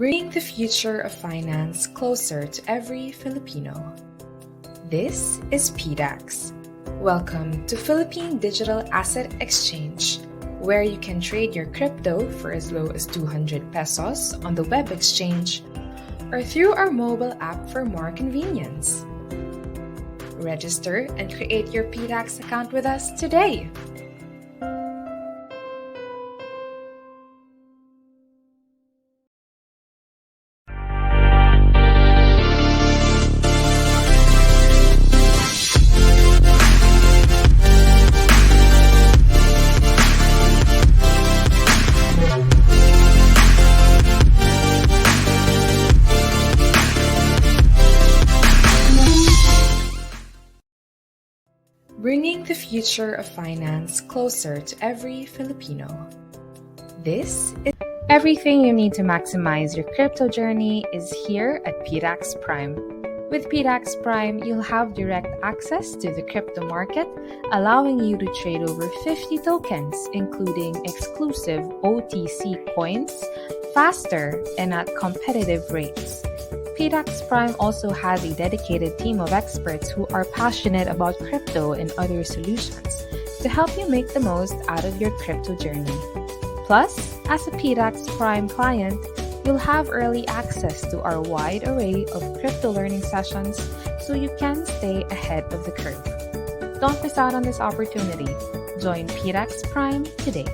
bringing the future of finance closer to every Filipino. This is PDAX. Welcome to Philippine Digital Asset Exchange, where you can trade your crypto for as low as 200 pesos on the web exchange or through our mobile app for more convenience. Register and create your PDAX account with us today. Bringing the future of finance closer to every Filipino. This is everything you need to maximize your crypto journey is here at PDAX Prime. With PDAX Prime, you'll have direct access to the crypto market, allowing you to trade over 50 tokens, including exclusive OTC coins, faster and at competitive rates. PDAX Prime also has a dedicated team of experts who are passionate about crypto and other solutions to help you make the most out of your crypto journey. Plus, as a PDAX Prime client, you'll have early access to our wide array of crypto learning sessions so you can stay ahead of the curve. Don't miss out on this opportunity. Join PDAX Prime today.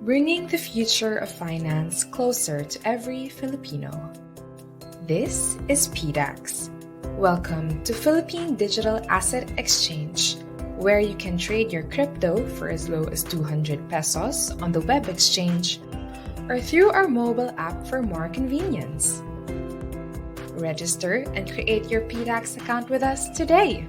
Bringing the future of finance closer to every Filipino. This is PDAX. Welcome to Philippine Digital Asset Exchange, where you can trade your crypto for as low as 200 pesos on the web exchange or through our mobile app for more convenience. Register and create your PDAX account with us today.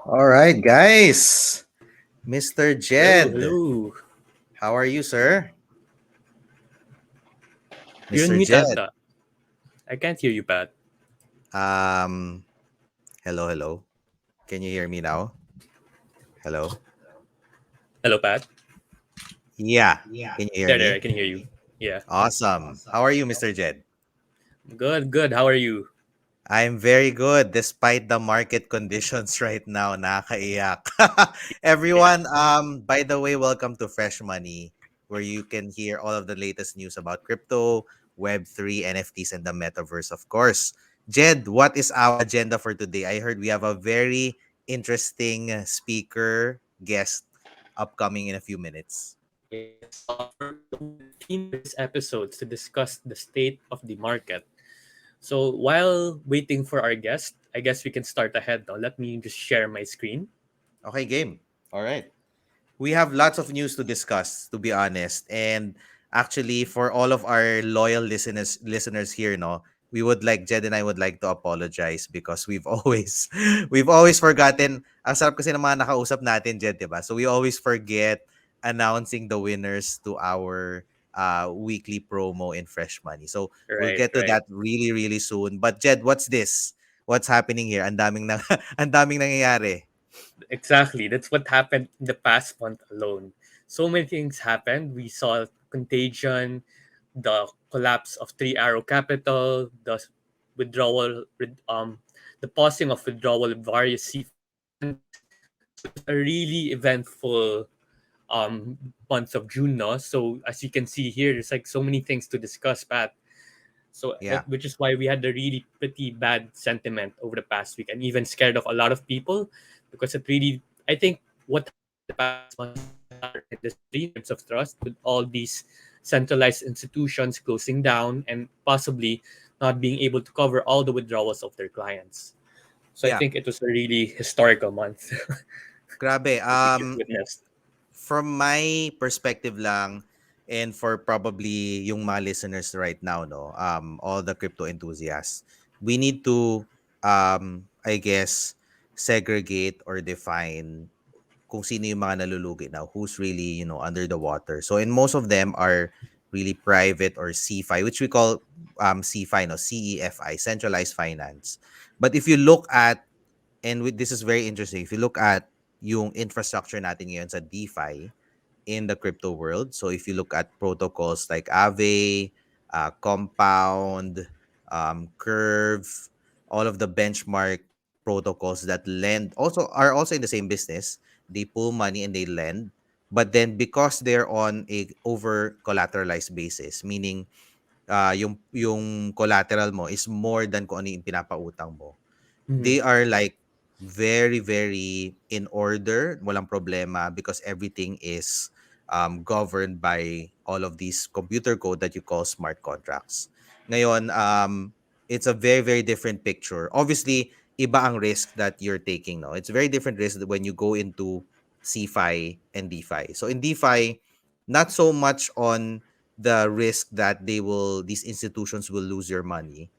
All right, guys. Mr. Hello, Jed, hello. how are you, sir? You're on Mr. mute, Jed. Ata. I can't hear you, Pat. Um, hello, hello. Can you hear me now? Hello. Hello, Pat. Yeah. Can you hear There, I me? can hear you. Yeah. Awesome. How are you, Mr. Jed? Good, good. How are you? I'm very good despite the market conditions right now. Nakakaiyak. Yeah. Everyone, by the way, welcome to Fresh Money, where you can hear all of the latest news about crypto, Web3, NFTs, and the metaverse, of course. Jed, what is our agenda for today? I heard we have a very interesting speaker guest upcoming in a few minutes. Yes. The theme for this episode is to discuss the state of the market. So while waiting for our guest, I guess we can start ahead now. Let me just share my screen. Okay, game. All right. We have lots of news to discuss, to be honest. And actually, for all of our loyal listeners here, no, we would like Jed and I would like to apologize because we've always we've always forgotten. Ang sarap kasi ng mga nakausap natin, Jed, 'di ba? So we always forget announcing the winners to our weekly promo in Fresh Money. So we'll Right, get to right. that really really soon. But Jed, what's this? What's happening here? Ang daming na ang daming nangyayari. Exactly. That's what happened in the past month alone. So many things happened. We saw contagion, the collapse of Three Arrow Capital, the withdrawal, the pausing of withdrawal of various CFI funds. So it was a really eventful month of June, no? So as you can see here, there's like so many things to discuss, Pat. So Yeah. which is why we had a really pretty bad sentiment over the past week, and even scared of a lot of people, because it really, I think, what happened in the past 6 months shatters our industry in terms of trust, with all these centralized institutions closing down and possibly not being able to cover all the withdrawals of their clients. So I Yeah. think it was a really historical month Grabe. that we just witnessed. From my perspective lang, and for probably yung mga listeners right now, no, all the crypto enthusiasts, we need to, I guess, segregate or define kung sino yung mga nalulugi now, who's really, under the water. So, and most of them are really private or CFI, which we call CFI, no, CEFI, centralized finance. But if you look at, and this is very interesting, if you look at yung infrastructure natin ngayon sa DeFi, in the crypto world. So if you look at protocols like Aave, Compound, Curve, all of the benchmark protocols that lend also in the same business. They pull money and they lend, but then because they're on a over collateralized basis, meaning yung collateral mo is more than kung ano yung pinapautang mo, Mhm. they are like very very in order, walang problema, because everything is governed by all of these computer code that you call smart contracts. Ngayon, it's a very very different picture. Obviously, iba ang risk that you're taking, no? It's a very different risk when you go into CFI and DeFi. So in DeFi, not so much on the risk that these institutions will lose your money,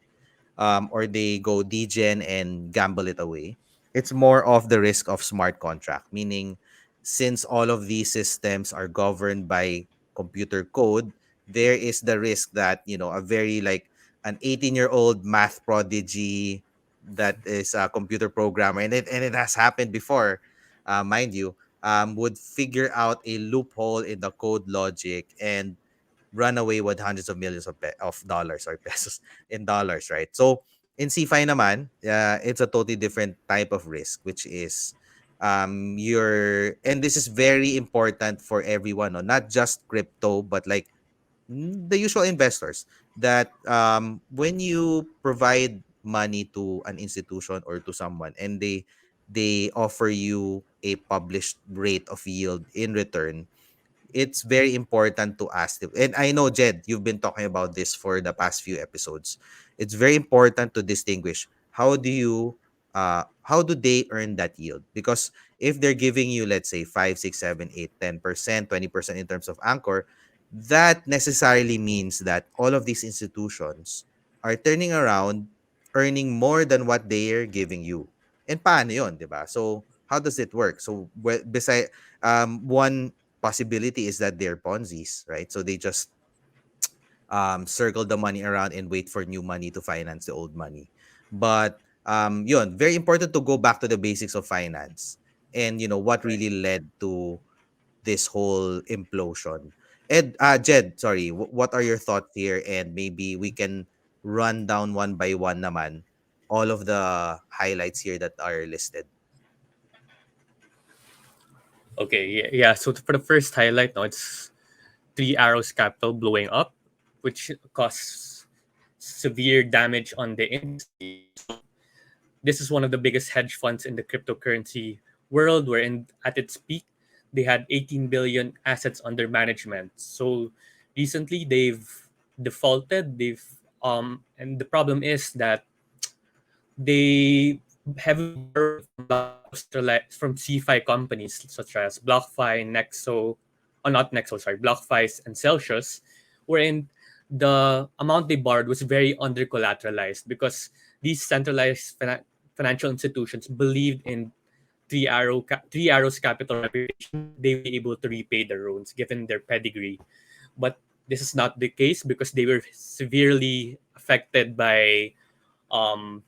or they go degen and gamble it away. It's more of the risk of smart contract, meaning since all of these systems are governed by computer code, there is the risk that, a very like an 18-year-old math prodigy that is a computer programmer, and it has happened before, mind you, would figure out a loophole in the code logic and run away with hundreds of millions of dollars or pesos in dollars, right? So in CFI naman, it's a totally different type of risk, which is and this is very important for everyone, no? Not just crypto, but like the usual investors, that when you provide money to an institution or to someone and they offer you a published rate of yield in return, it's very important to ask them. And I know, Jed, you've been talking about this for the past few episodes. It's very important to distinguish how do they earn that yield? Because if they're giving you, let's say, 5, 6, 7, 8, 10%, 20% in terms of anchor, that necessarily means that all of these institutions are turning around earning more than what they're giving you. And paano yun, di ba? So how does it work? So beside one possibility is that they're Ponzi's, right? So they just circle the money around and wait for new money to finance the old money. But yun, very important to go back to the basics of finance and what Right. really led to this whole implosion. Ed, Jed, sorry, what are your thoughts here? And maybe we can run down one by one naman all of the highlights here that are listed. Okay, yeah. So for the first highlight, no, it's Three Arrows Capital blowing up, which caused severe damage on the industry. So this is one of the biggest hedge funds in the cryptocurrency world, wherein at its peak, they had 18 billion assets under management. So recently they've defaulted. And the problem is that they heavily borrowed from from CFI companies such as BlockFi, Nexo, or not Nexo, sorry, BlockFi and Celsius, wherein the amount they borrowed was very under collateralized because these centralized financial institutions believed in Three Arrows Capital reputation that they would be able to repay the loans given their pedigree. But this is not the case because they were severely affected by um,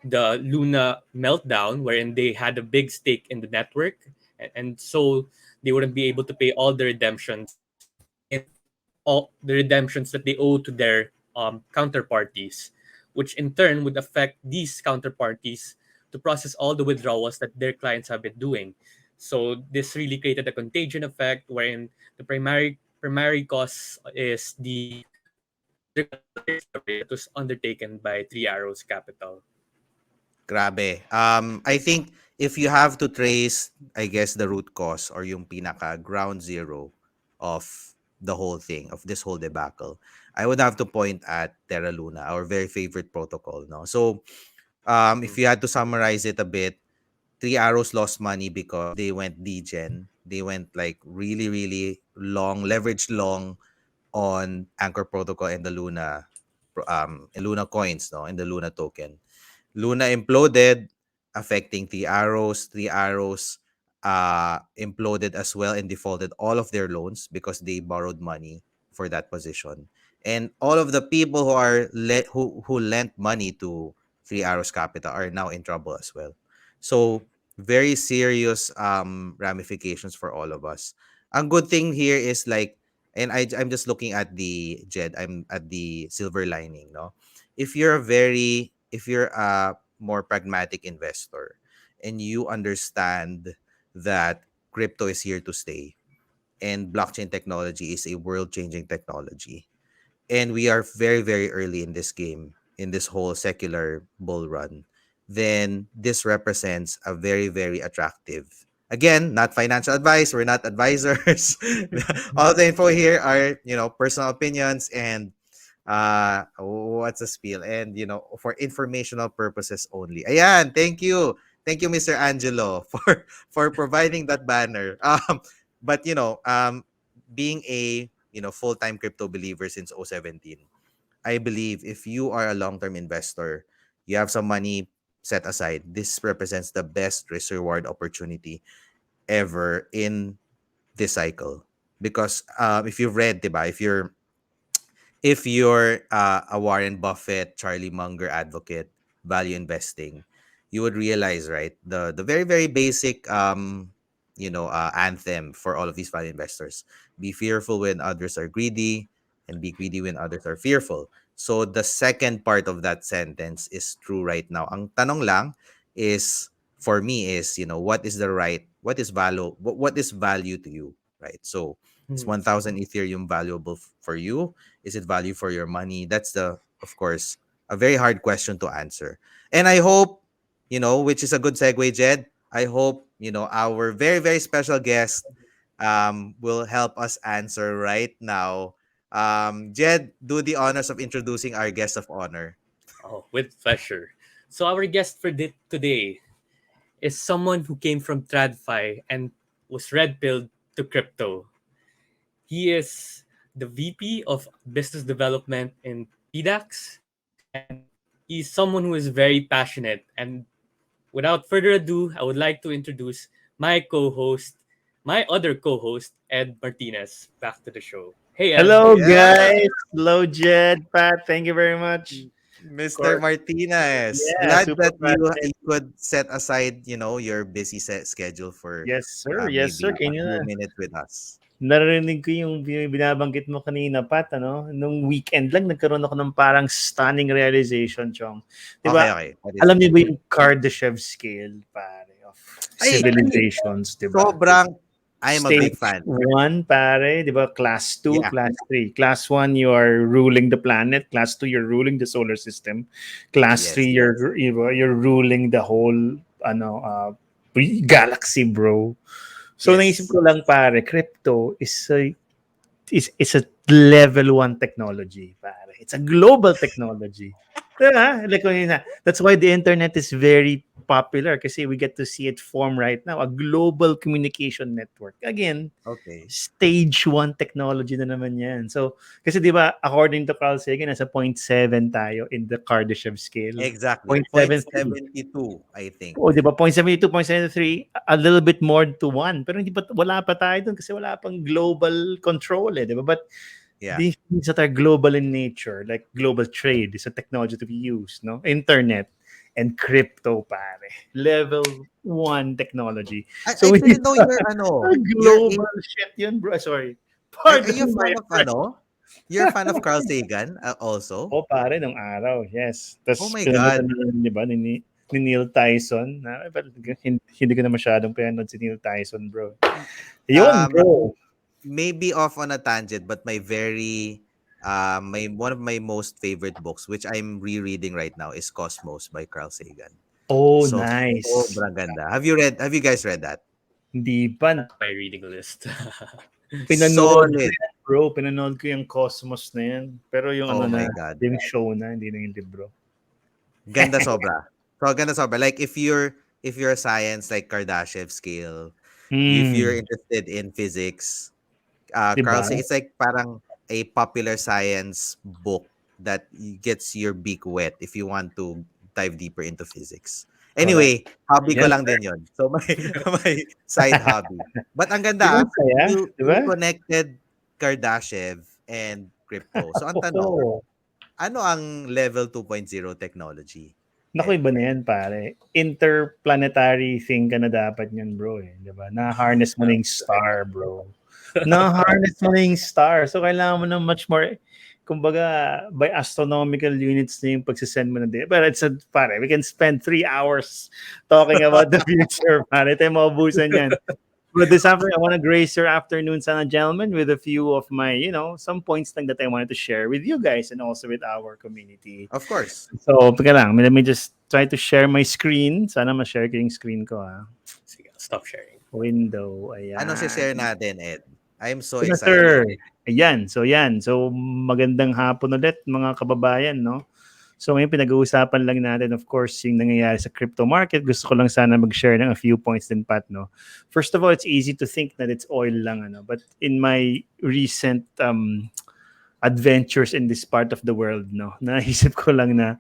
the Luna meltdown, wherein they had a big stake in the network, and so they wouldn't be able to pay all the redemptions in all the redemptions that they owe to their counterparties, which in turn would affect these counterparties to process all the withdrawals that their clients have been doing. So this really created a contagion effect, wherein the primary cause is the under recovery that was undertaken by Three Arrows Capital. Grabe. I think if you have to trace, I guess, the root cause or yung pinaka ground zero of the whole thing, of this whole debacle, I would have to point at Terra Luna, our very favorite protocol. No? So, if Mm. you had to summarize it a bit, Three Arrows lost money because they went degen. They went like really, really long, leverage long on Anchor Protocol and the Luna coins, no, and the Luna token. Luna imploded, affecting Three Arrows. Three Arrows imploded as well and defaulted all of their loans because they borrowed money for that position. And all of the people who lent money to Three Arrows Capital are now in trouble as well. So very serious ramifications for all of us. A good thing here is like, and I'm just looking at the Jed. I'm at the silver lining, no? If you're a more pragmatic investor and you understand that crypto is here to stay and blockchain technology is a world changing technology, and we are very very early in this game, in this whole secular bull run, then this represents a very very attractive, again, not financial advice, we're not advisors. All the info here are personal opinions and what's a spiel, and for informational purposes only. Ayan, thank you, Mr. Angelo, for providing that banner. But being a full-time crypto believer since 2017, I believe if you are a long-term investor, you have some money set aside, this represents the best risk reward opportunity ever in this cycle. Because if you've read, diba, if you're a Warren Buffett, Charlie Munger advocate, value investing, you would realize, right, the very very basic anthem for all of these value investors: be fearful when others are greedy, and be greedy when others are fearful. So the second part of that sentence is true right now. Ang tanong lang is, for me, is what is value to you, right? So is Mm. 1,000 Ethereum valuable for you? Is it value for your money? That's of course, a very hard question to answer. And I hope, which is a good segue, Jed. I hope, our very, very special guest will help us answer right now. Jed, do the honors of introducing our guest of honor. Oh, with pleasure. So our guest for today is someone who came from TradFi and was red pilled to crypto. He is the VP of Business Development in PDAX, and he's someone who is very passionate and Without further ado, I would like to introduce my co-host, my other co-host, Ed Martinez, back to the show. Hey, Ed. Hello, Yeah, guys. Hello, Jed, Pat. Thank you very much. Of Mr. course. Martinez. Yeah, Glad super that you passionate. could set aside, your busy set schedule for Yes, sir. Yes, sir. maybe a Kanya few na. minutes with us. Narinig ko yung binabanggit mo kanina, Pat, ano? Nung weekend lang, nagkaroon ako ng parang stunning realization, Chong. Di Okay, ba? okay. What is Alam it? niyo ba yung Kardashev scale, pare, of Ay, civilizations, di ba? sobrang I'm a big Stage fan. 1, pare, di ba? Class 2, Yeah. Class 3. Class 1, you are ruling the planet. Class 2, you're ruling the solar system. Class Yes, 3, yes. you're ruling the whole galaxy, bro. So naisip Yes. ko lang, pare, crypto is a level 1 technology, pare. It's a global technology. Diba? Like, that's why the internet is very popular kasi we get to see it form right now, a global communication network. Again, Okay. stage 1 technology na naman yan. So, kasi di ba, according to Carl Sagan, nasa 0.7 tayo in the Kardashev scale. Exactly. Point 0.73. 72, I think. O, di ba? 0.72, 0.73, a little bit more to 1. Pero hindi pa, wala pa tayo dun kasi wala pang global control eh, di ba? But Yeah. these things that are global in nature, like global trade, is a technology to be used, no? Internet and crypto, pare. Level 1 technology. I So, we didn't know need you're you're global shit yun, bro. Sorry. are you a Pardon my fan of friend. You're a fan of Carl Sagan also? Oh, pare, nung araw. Yes. Oh Tapos my pinanood God. na, di ba, ni Neil Tyson. But hindi ko na masyadong pinanood si Neil Tyson, bro. Yun, Um, bro. maybe off on a tangent, but my one of my most favorite books, which I'm rereading right now, is Cosmos by Carl Sagan. Oh, So nice. sobrang ganda. Have you guys read that? Hindi pa. Not my reading list. Pinanood ko Solid. yan, bro. Pinanood ko yung Cosmos na yan. Pero yung Oh my God. yung show na, hindi na yung libro. Ganda sobra. So ganda sobra. Like if you're a science like Kardashev scale, if you're Hmm. interested in physics, Di Carl ba? say it's like parang a popular science book that gets your beak wet if you want to dive deeper into physics. Correct. Anyway, hobby ko Yes, lang din 'yon. So my my side hobby. But ang di ba ganda, saya? Di you ba? connected Kardashev and crypto. So ang tanong, Oo. ano ang level 2.0 technology? Naku, Ed. iba na yan, pare. Interplanetary thing ka na dapat yun, bro. Eh. Di ba? Na-harness mo na yung star, bro. Na-harness mo na yung star. So, kailangan mo na much more, kumbaga, by astronomical units na yung pagsisend mo na data. But it's pare, we can spend 3 hours talking about the future, pare. Ito yung maubusan yan. But this afternoon, I want to grace your afternoon, sana gentlemen, with a few of my, some points lang that I wanted to share with you guys and also with our community. Of course. So, teka lang, let me just try to share my screen. Sana ma-share ko yung screen ko, ha. Sige, stop sharing. Window, Ano share ayan. natin, Ed? I'm so Ito na, excited. sir. Ayan, so yan. So, magandang hapon ulit, mga kababayan, no? So, ngayon pinag-uusapan lang natin, of course, yung nangyayari sa crypto market. Gusto ko lang sana mag-share ng a few points din, Pat, no? First of all, it's easy to think that it's oil lang, ano? But in my recent adventures in this part of the world, no? Naisip ko lang na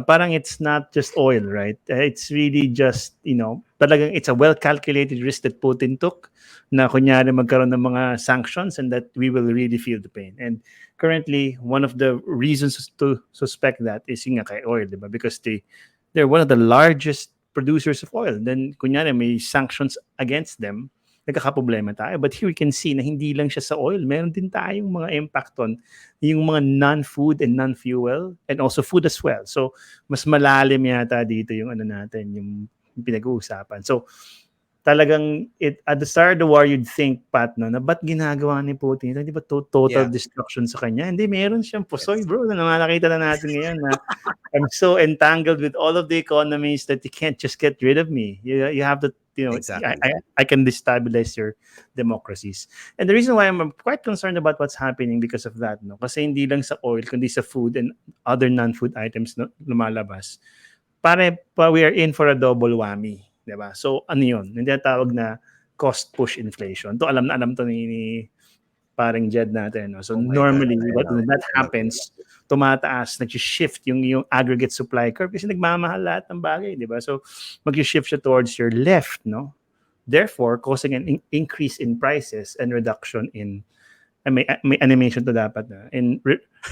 parang it's not just oil, right? It's really just, talagang it's a well-calculated risk that Putin took na kunyari magkaroon ng mga sanctions and that we will really feel the pain. And currently, one of the reasons to suspect that is yung nga kay oil, di ba? Because they're one of the largest producers of oil. Then, kunyari, may sanctions against them, nagkakaproblema tayo. But here we can see na hindi lang siya sa oil. Meron din tayong mga impact on yung mga non-food and non-fuel and also food as well. So, mas malalim yata dito yung ano natin, yung pinag-uusapan. So, talagang at the start of the war, you'd think, Pat, no, na ba't ginagawa ni Putin ito? Hindi ba total Yeah. destruction sa kanya? Hindi, meron siyang pusoy, Yes. bro. Na nakakita na natin ngayon na I'm so entangled with all of the economies that you can't just get rid of me. You have to, Exactly. I can destabilize your democracies. And the reason why I'm quite concerned about what's happening because of that, no? Kasi hindi lang sa oil, kundi sa food and other non-food items na lumalabas. We are in for a double whammy. Diba? So, ano yun? Hindi tawag na cost push inflation. To alam na alam to ni parang Jed natin. No? So Oh my God, normally, I when love that it. I love it. happens, tumataas, nag-shift yung aggregate supply curve kasi nagmamahal lahat ng bagay, di ba? So mag-shift siya towards your left, no? Therefore, causing an increase in prices and reduction in may animation to dapat na in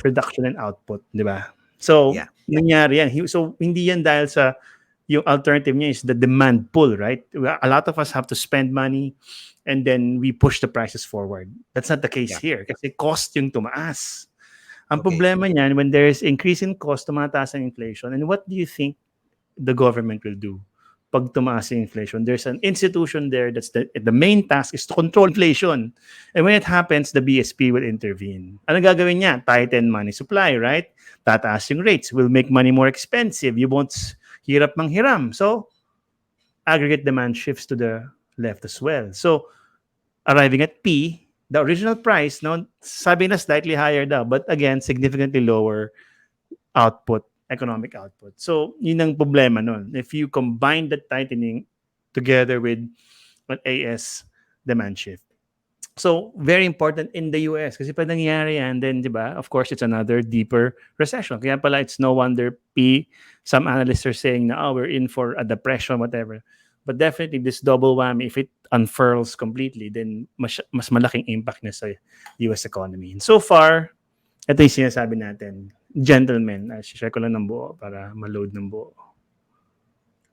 reduction in output, di ba? So, Yeah. nangyari yan. So, hindi yan dahil sa yung alternative niya is the demand pull, right? A lot of us have to spend money and then we push the prices forward. That's not the case Yeah. here kasi cost yung tumaas. Ang Okay. problema niyan, when there is increase in cost, tumataas ang inflation. And what do you think the government will do pag tumaas yung inflation? There's an institution there that's the main task is to control inflation. And when it happens, the BSP will intervene. Ano gagawin niya? Tighten money supply, right? Tataas yung rates, will make money more expensive. You won't hirap manghiram. So, aggregate demand shifts to the left as well. So, arriving at P, the original price, no, sabi na slightly higher daw, but again, significantly lower output, economic output. So, yun ang problema nun. If you combine the tightening together with an AS demand shift. So, very important in the US kasi pag nangyari yan, then, di ba, of course, it's another deeper recession. Kaya pala, it's no wonder some analysts are saying na, oh, we're in for a depression, whatever. But definitely, this double whammy, if it unfurls completely, then mas malaking impact na sa US economy. And so far, ito yung sinasabi natin. Gentlemen, share ko lang ng buo para ma-load ng buo.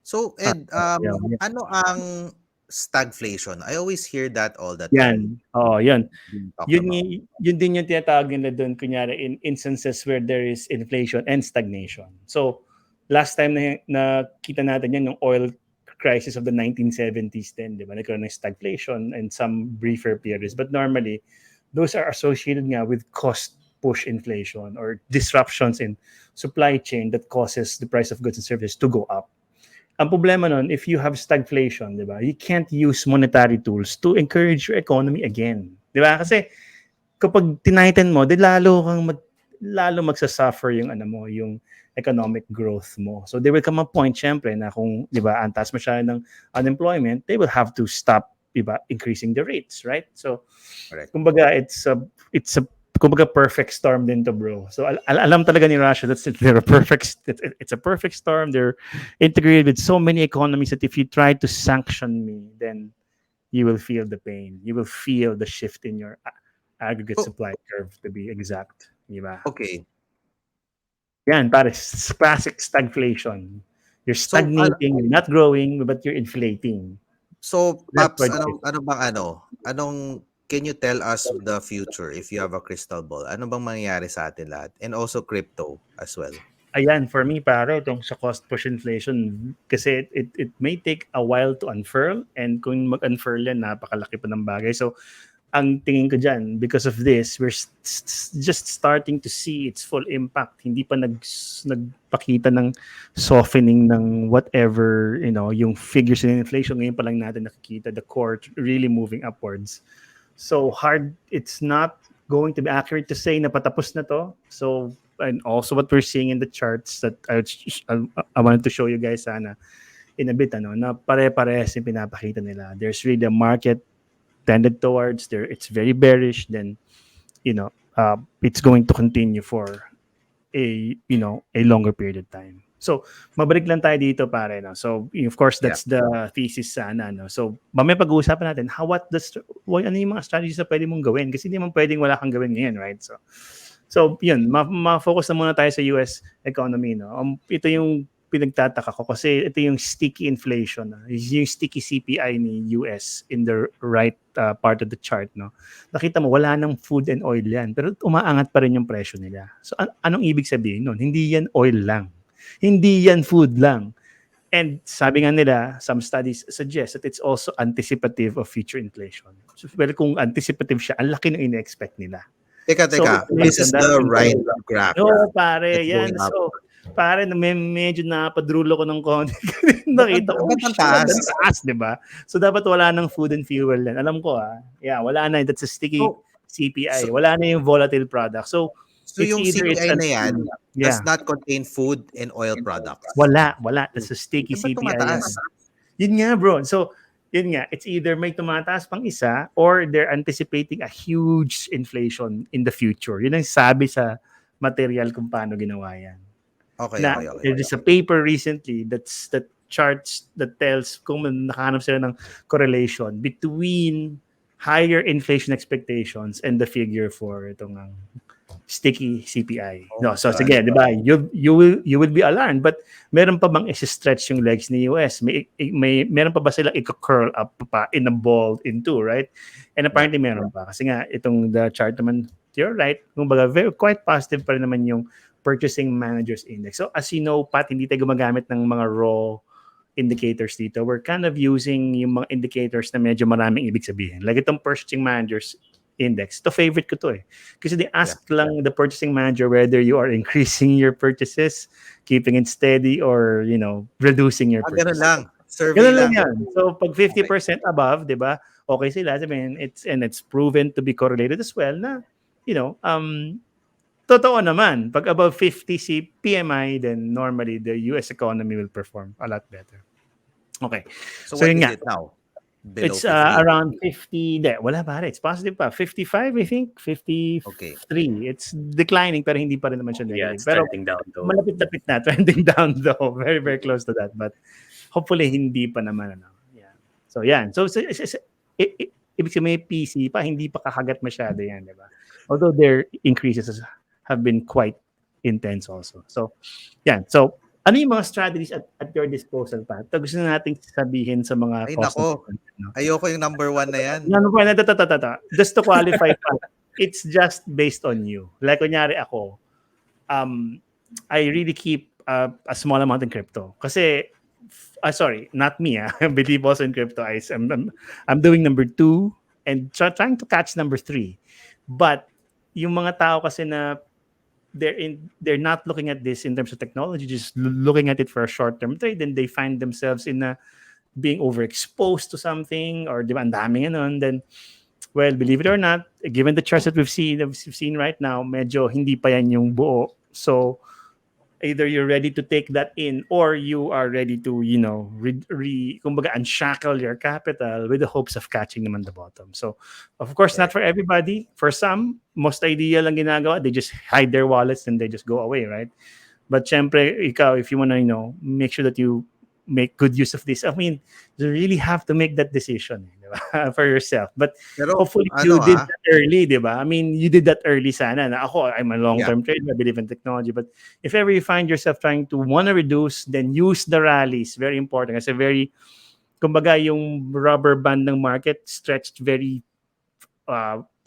So, Ed, Yeah. ano ang stagflation? I always hear that all the Yan. time Oh, yan. being talked Yun, about. yun din yung tinatawag nila doon, kunyari, in instances where there is inflation and stagnation. So, last time na kita natin yan, yung oil crisis of the 1970s din, di ba? Nagkaroon ng stagflation and some briefer periods. But normally, those are associated nga with cost push inflation or disruptions in supply chain that causes the price of goods and services to go up. Ang problema nun, if you have stagflation, di ba, you can't use monetary tools to encourage your economy again. Di ba? Kasi kapag tinighten mo, di lalo magsasuffer yung yung economic growth mo. So there will come a point, syempre, na kung, di ba, antas masyado ng unemployment, they will have to stop, di ba, increasing the rates, right? So, Correct. kumbaga, it's a kumbaga perfect storm din to, bro. So alam talaga ni Russia it's a perfect storm. They're integrated with so many economies that if you try to sanction me, then you will feel the pain. You will feel the shift in your aggregate supply curve, to be exact. Diba? Okay. Yan, pare, classic stagflation. You're stagnating, you're not growing, but you're inflating. So, Paps, can you tell us the future if you have a crystal ball? Ano bang mangyayari sa atin lahat? And also crypto as well. Ayan, for me, pare, itong sa cost push inflation, kasi it may take a while to unfurl, and kung mag-unfurl yan, napakalaki pa ng bagay. So, ang tingin ko dyan, because of this, we're just starting to see its full impact. Hindi pa nagpakita ng softening ng whatever, yung figures in inflation. Ngayon pa lang natin nakikita the core really moving upwards. So hard, it's not going to be accurate to say na patapos na to. So, and also what we're seeing in the charts that I wanted to show you guys sana in a bit, na pare-parehas yung pinapakita nila. There's really a market tended towards there. It's very bearish. Then, it's going to continue for a longer period of time. So, mabalik lang tayo dito, pare. No? So, of course, that's the thesis sana. No? So, mamaya pag-uusapan natin, ano yung mga strategies na pwede mong gawin? Kasi hindi man pwedeng wala kang gawin ngayon, right? So yun, ma-focus na muna tayo sa US economy. No? Ito yung pinagtataka ko kasi ito yung sticky inflation. Yung sticky CPI ni US in the right part of the chart. No? Nakita mo, wala nang food and oil yan. Pero umaangat pa rin yung presyo nila. So anong ibig sabihin nun? Hindi yan oil lang. Hindi yan food lang. And sabi nga nila, some studies suggest that it's also anticipative of future inflation. So, well, kung anticipative siya, ang laki ng ina-expect nila. Teka. This is the right graph. No, pare, yan. So, pare, medyo napadrulo ko ng konti. Nakita ko, taas, di ba? So, dapat wala ng food and fuel yan. Alam ko, yeah, wala na. That's a sticky CPI. Wala na yung volatile product. So yung CPI na yan does not contain food and oil products. Wala. That's a sticky CPI. Yun nga, bro. So, yun nga, it's either may tumataas pang isa or they're anticipating a huge inflation in the future. Yun ang sabi sa material kung paano ginawa yan. Okay, Na okay, okay. there's a paper recently that charts that tells kung nakahanap sila ng correlation between higher inflation expectations and the figure for itong sticky CPI. Oh No, my so God. sige, 'di ba? You will be alarmed, but meron pa bang i-stretch yung legs ni US? May meron pa ba sila i-curl up pa in a ball in two, right? And apparently meron pa kasi nga itong the chart naman, you're right. Kumbaga, very quite positive pa rin naman yung purchasing managers index. So as you know, Pat, hindi tayo gumagamit ng mga raw indicators dito. We're kind of using yung mga indicators na medyo maraming ibig sabihin. Like itong purchasing managers index. To favorite ko to eh. Kasi they ask lang the purchasing manager whether you are increasing your purchases, keeping it steady, or, reducing your Ganun purchases. lang. Survey Ganun lang lang. yan. So pag 50% above, di ba, okay sila. I mean, it's proven to be correlated as well na, totoo naman. Pag above 50 si PMI, then normally the US economy will perform a lot better. Okay. So what yun is nga. it now? Below It's 50? around 50. Wala pare. It's positive pa. 55, I think. 53. Okay. It's declining pero hindi pa rin naman siya Yeah, negative. it's Pero trending down though. malapit-lapit na. Trending down though. Very, very close to that. But hopefully hindi pa naman. Yeah. So yan. So ibig sabihin may PC pa. Hindi pa kakagat masyado yan. Diba? Although their increases have been quite intense also. So yan. So ano yung mga strategies at your disposal, Pat? Ito gusto na nating sabihin sa mga Ay, nako. Ayoko yung number 1 na yan. Just to qualify, Pat, it's just based on you. Like, kunyari ako, I really keep a small amount in crypto. Kasi, sorry, not me. I believe also in crypto. I'm doing number 2 and trying to catch number 3. But, yung mga tao kasi na they're not looking at this in terms of technology, just looking at it for a short-term trade, then they find themselves in being overexposed to something or di ba, ang daming anon, then well, believe it or not, given the charts that we've seen right now, medyo hindi pa yan yung buo. So either you're ready to take that in or you are ready to, kumbaga unshackle your capital with the hopes of catching them on the bottom. So, of course, not for everybody. For some, most ideal ang ginagawa, they just hide their wallets and they just go away, right? But syempre, ikaw, if you want to, make sure that you make good use of this, I mean, you really have to make that decision for yourself. But hopefully you did that early, di ba? I mean, you did that early sana. Na ako, I'm a long-term trader, I believe in technology. But if ever you find yourself trying to want to reduce, then use the rallies. Very important. Kasi kumbaga, yung rubber band ng market stretched very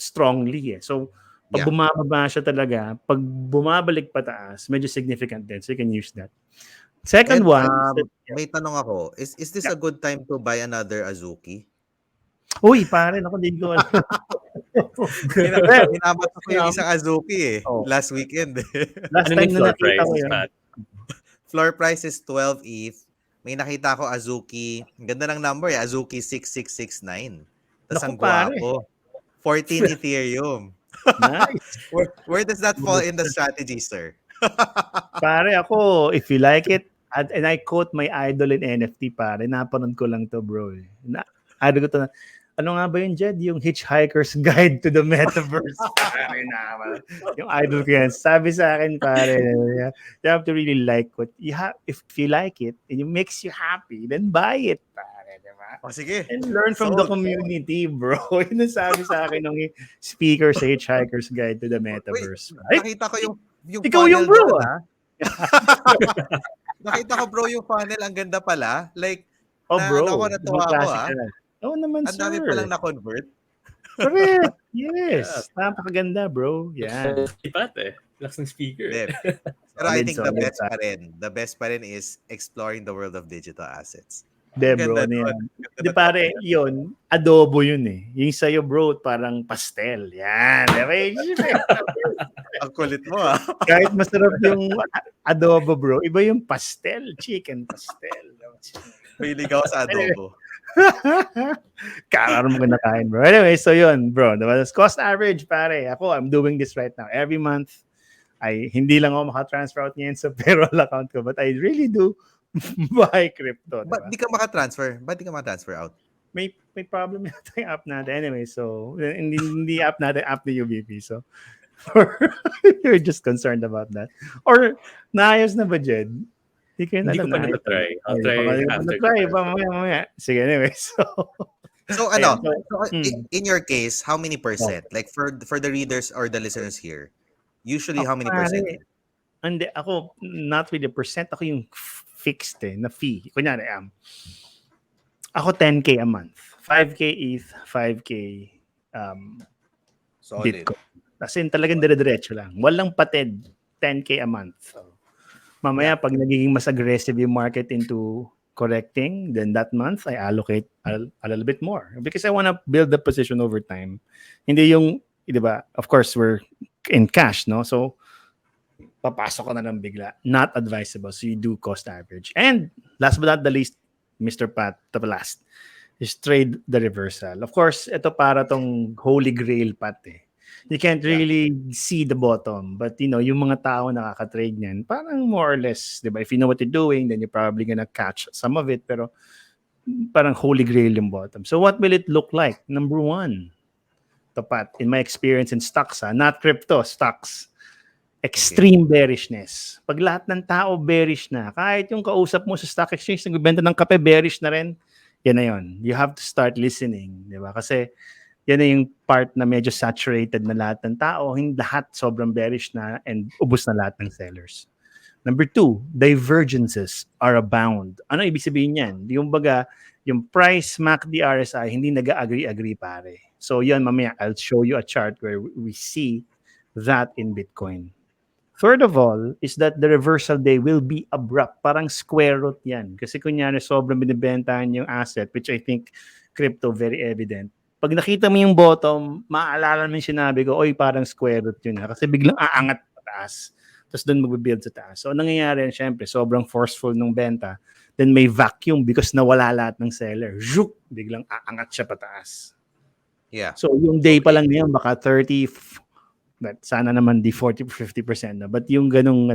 strongly. So, pag bumababa siya talaga, pag bumabalik pataas, medyo significant din. So, you can use that. Second one. May tanong ako. Is this a good time to buy another Azuki? Uy, pare, ako din ko. Hinamat ko yung isang Azuki last weekend. Last time na nakita ko yun. Floor price is 12 ETH. May nakita ko Azuki. Ganda ng number eh. Azuki 6669. Tapos ang gwapo. 14 Ethereum. Nice. Where does that fall in the strategy, sir? Pare, ako, if you like it, and I quote my idol in NFT, pare, napanood ko lang to, bro. Idol ko to na, ano nga ba yun, Jed? Yung Hitchhiker's Guide to the Metaverse. Pare naman. Yung idol ko yan. Sabi sa akin, pare, you have to really like what you have. If you like it, and it makes you happy, then buy it, pare. Diba? Oh, sige. And learn from the community, bro. Yun ang sabi sa akin ng speaker sa Hitchhiker's Guide to the Metaverse. Wait, nakita ko yung ikaw yung bro, Nakita ko, bro, yung funnel. Ang ganda pala. Like, bro. Natuwa ako, Oo naman, ang dami palang na-convert. Correct. Yes. Napakaganda, bro. Yan. Ipat Lakas ng speaker. Pero I think the best pa rin is exploring the world of digital assets. Bro. Di pare, yun, adobo yun eh. Yung sa'yo, bro, parang pastel. Yan. Ang kulit mo, Kahit masarap yung adobo, bro, iba yung pastel. Chicken pastel. May ligaw sa adobo. Kakaroon mo kinakain, bro. Anyway, so yun, bro. Diba? Cost average, pare. Ako, I'm doing this right now. Every month, hindi lang ako makatransfer out niyan sa payroll account ko, but I really do buy crypto. Ba't di ka makatransfer? Ba't di ka makatransfer out? may problem yata yung app natin. Anyway, so hindi app natin, app ni UBP. So or you're just concerned about that. Or naayos na ba, Jed? Hindi ko yun Hindi ko alam pa na ayos na. natatry. I'll Ay, try after the try pa podcast. mamaya. Sige, anyway. So, So ayan. ano, So, so in your case, how many oh, percent? Like for the readers or the listeners here, usually ako how many pare, percent? hindi, ako, not really percent, ako yung fixed na fee. Kunyari, ako 10K a month. 5K ETH, 5K um, Solid. Bitcoin. Kasi talagang dire-diretso lang. Walang patid, 10K a month. So, mamaya, Yeah. pag nagiging mas aggressive yung market into correcting, then that month, I allocate a little bit more. Because I want to build the position over time. Hindi yung, di ba, of course, we're in cash, no? So, papasok ka na lang bigla. Not advisable. So, you do cost average. And last but not the least, Mr. Pat, the last, is trade the reversal. Of course, ito para tong holy grail, Pat, eh. You can't Yeah. really see the bottom. But, yung mga tao nakaka-trade niyan, parang more or less, di ba? If you know what you're doing, then you're probably gonna catch some of it. Pero parang holy grail yung bottom. So what will it look like? Number one, tapat, in my experience in stocks, not crypto, stocks, extreme bearishness. Pag lahat ng tao bearish na, kahit yung kausap mo sa stock exchange, nagbebenta ng kape, bearish na rin, yan na yun. You have to start listening, di ba? Kasi yan na yung part na medyo saturated na lahat ng tao, hindi lahat sobrang bearish na and ubos na lahat ng sellers. Number two, divergences are abound. Ano ibig sabihin yan? Yung baga, yung price MACD RSI, hindi nag-agree-agree pare. So yan, mamaya, I'll show you a chart where we see that in Bitcoin. Third of all, is that the reversal day will be abrupt. Parang square root yan. Kasi kunyari, sobrang binibentahan yung asset, which I think crypto, very evident. Pag nakita mo yung bottom, maaalala mo yung sinabi ko, oy, parang square root yun. Kasi biglang aangat pataas. Tapos doon magbe-build sa taas. So, nangyayari yan, syempre, sobrang forceful nung benta. Then may vacuum because nawala lahat ng seller. Zhook! Biglang aangat siya pataas. Yeah. So, yung day pa lang niyan, baka 30, but sana naman di 40 to 50% na. But yung ganung,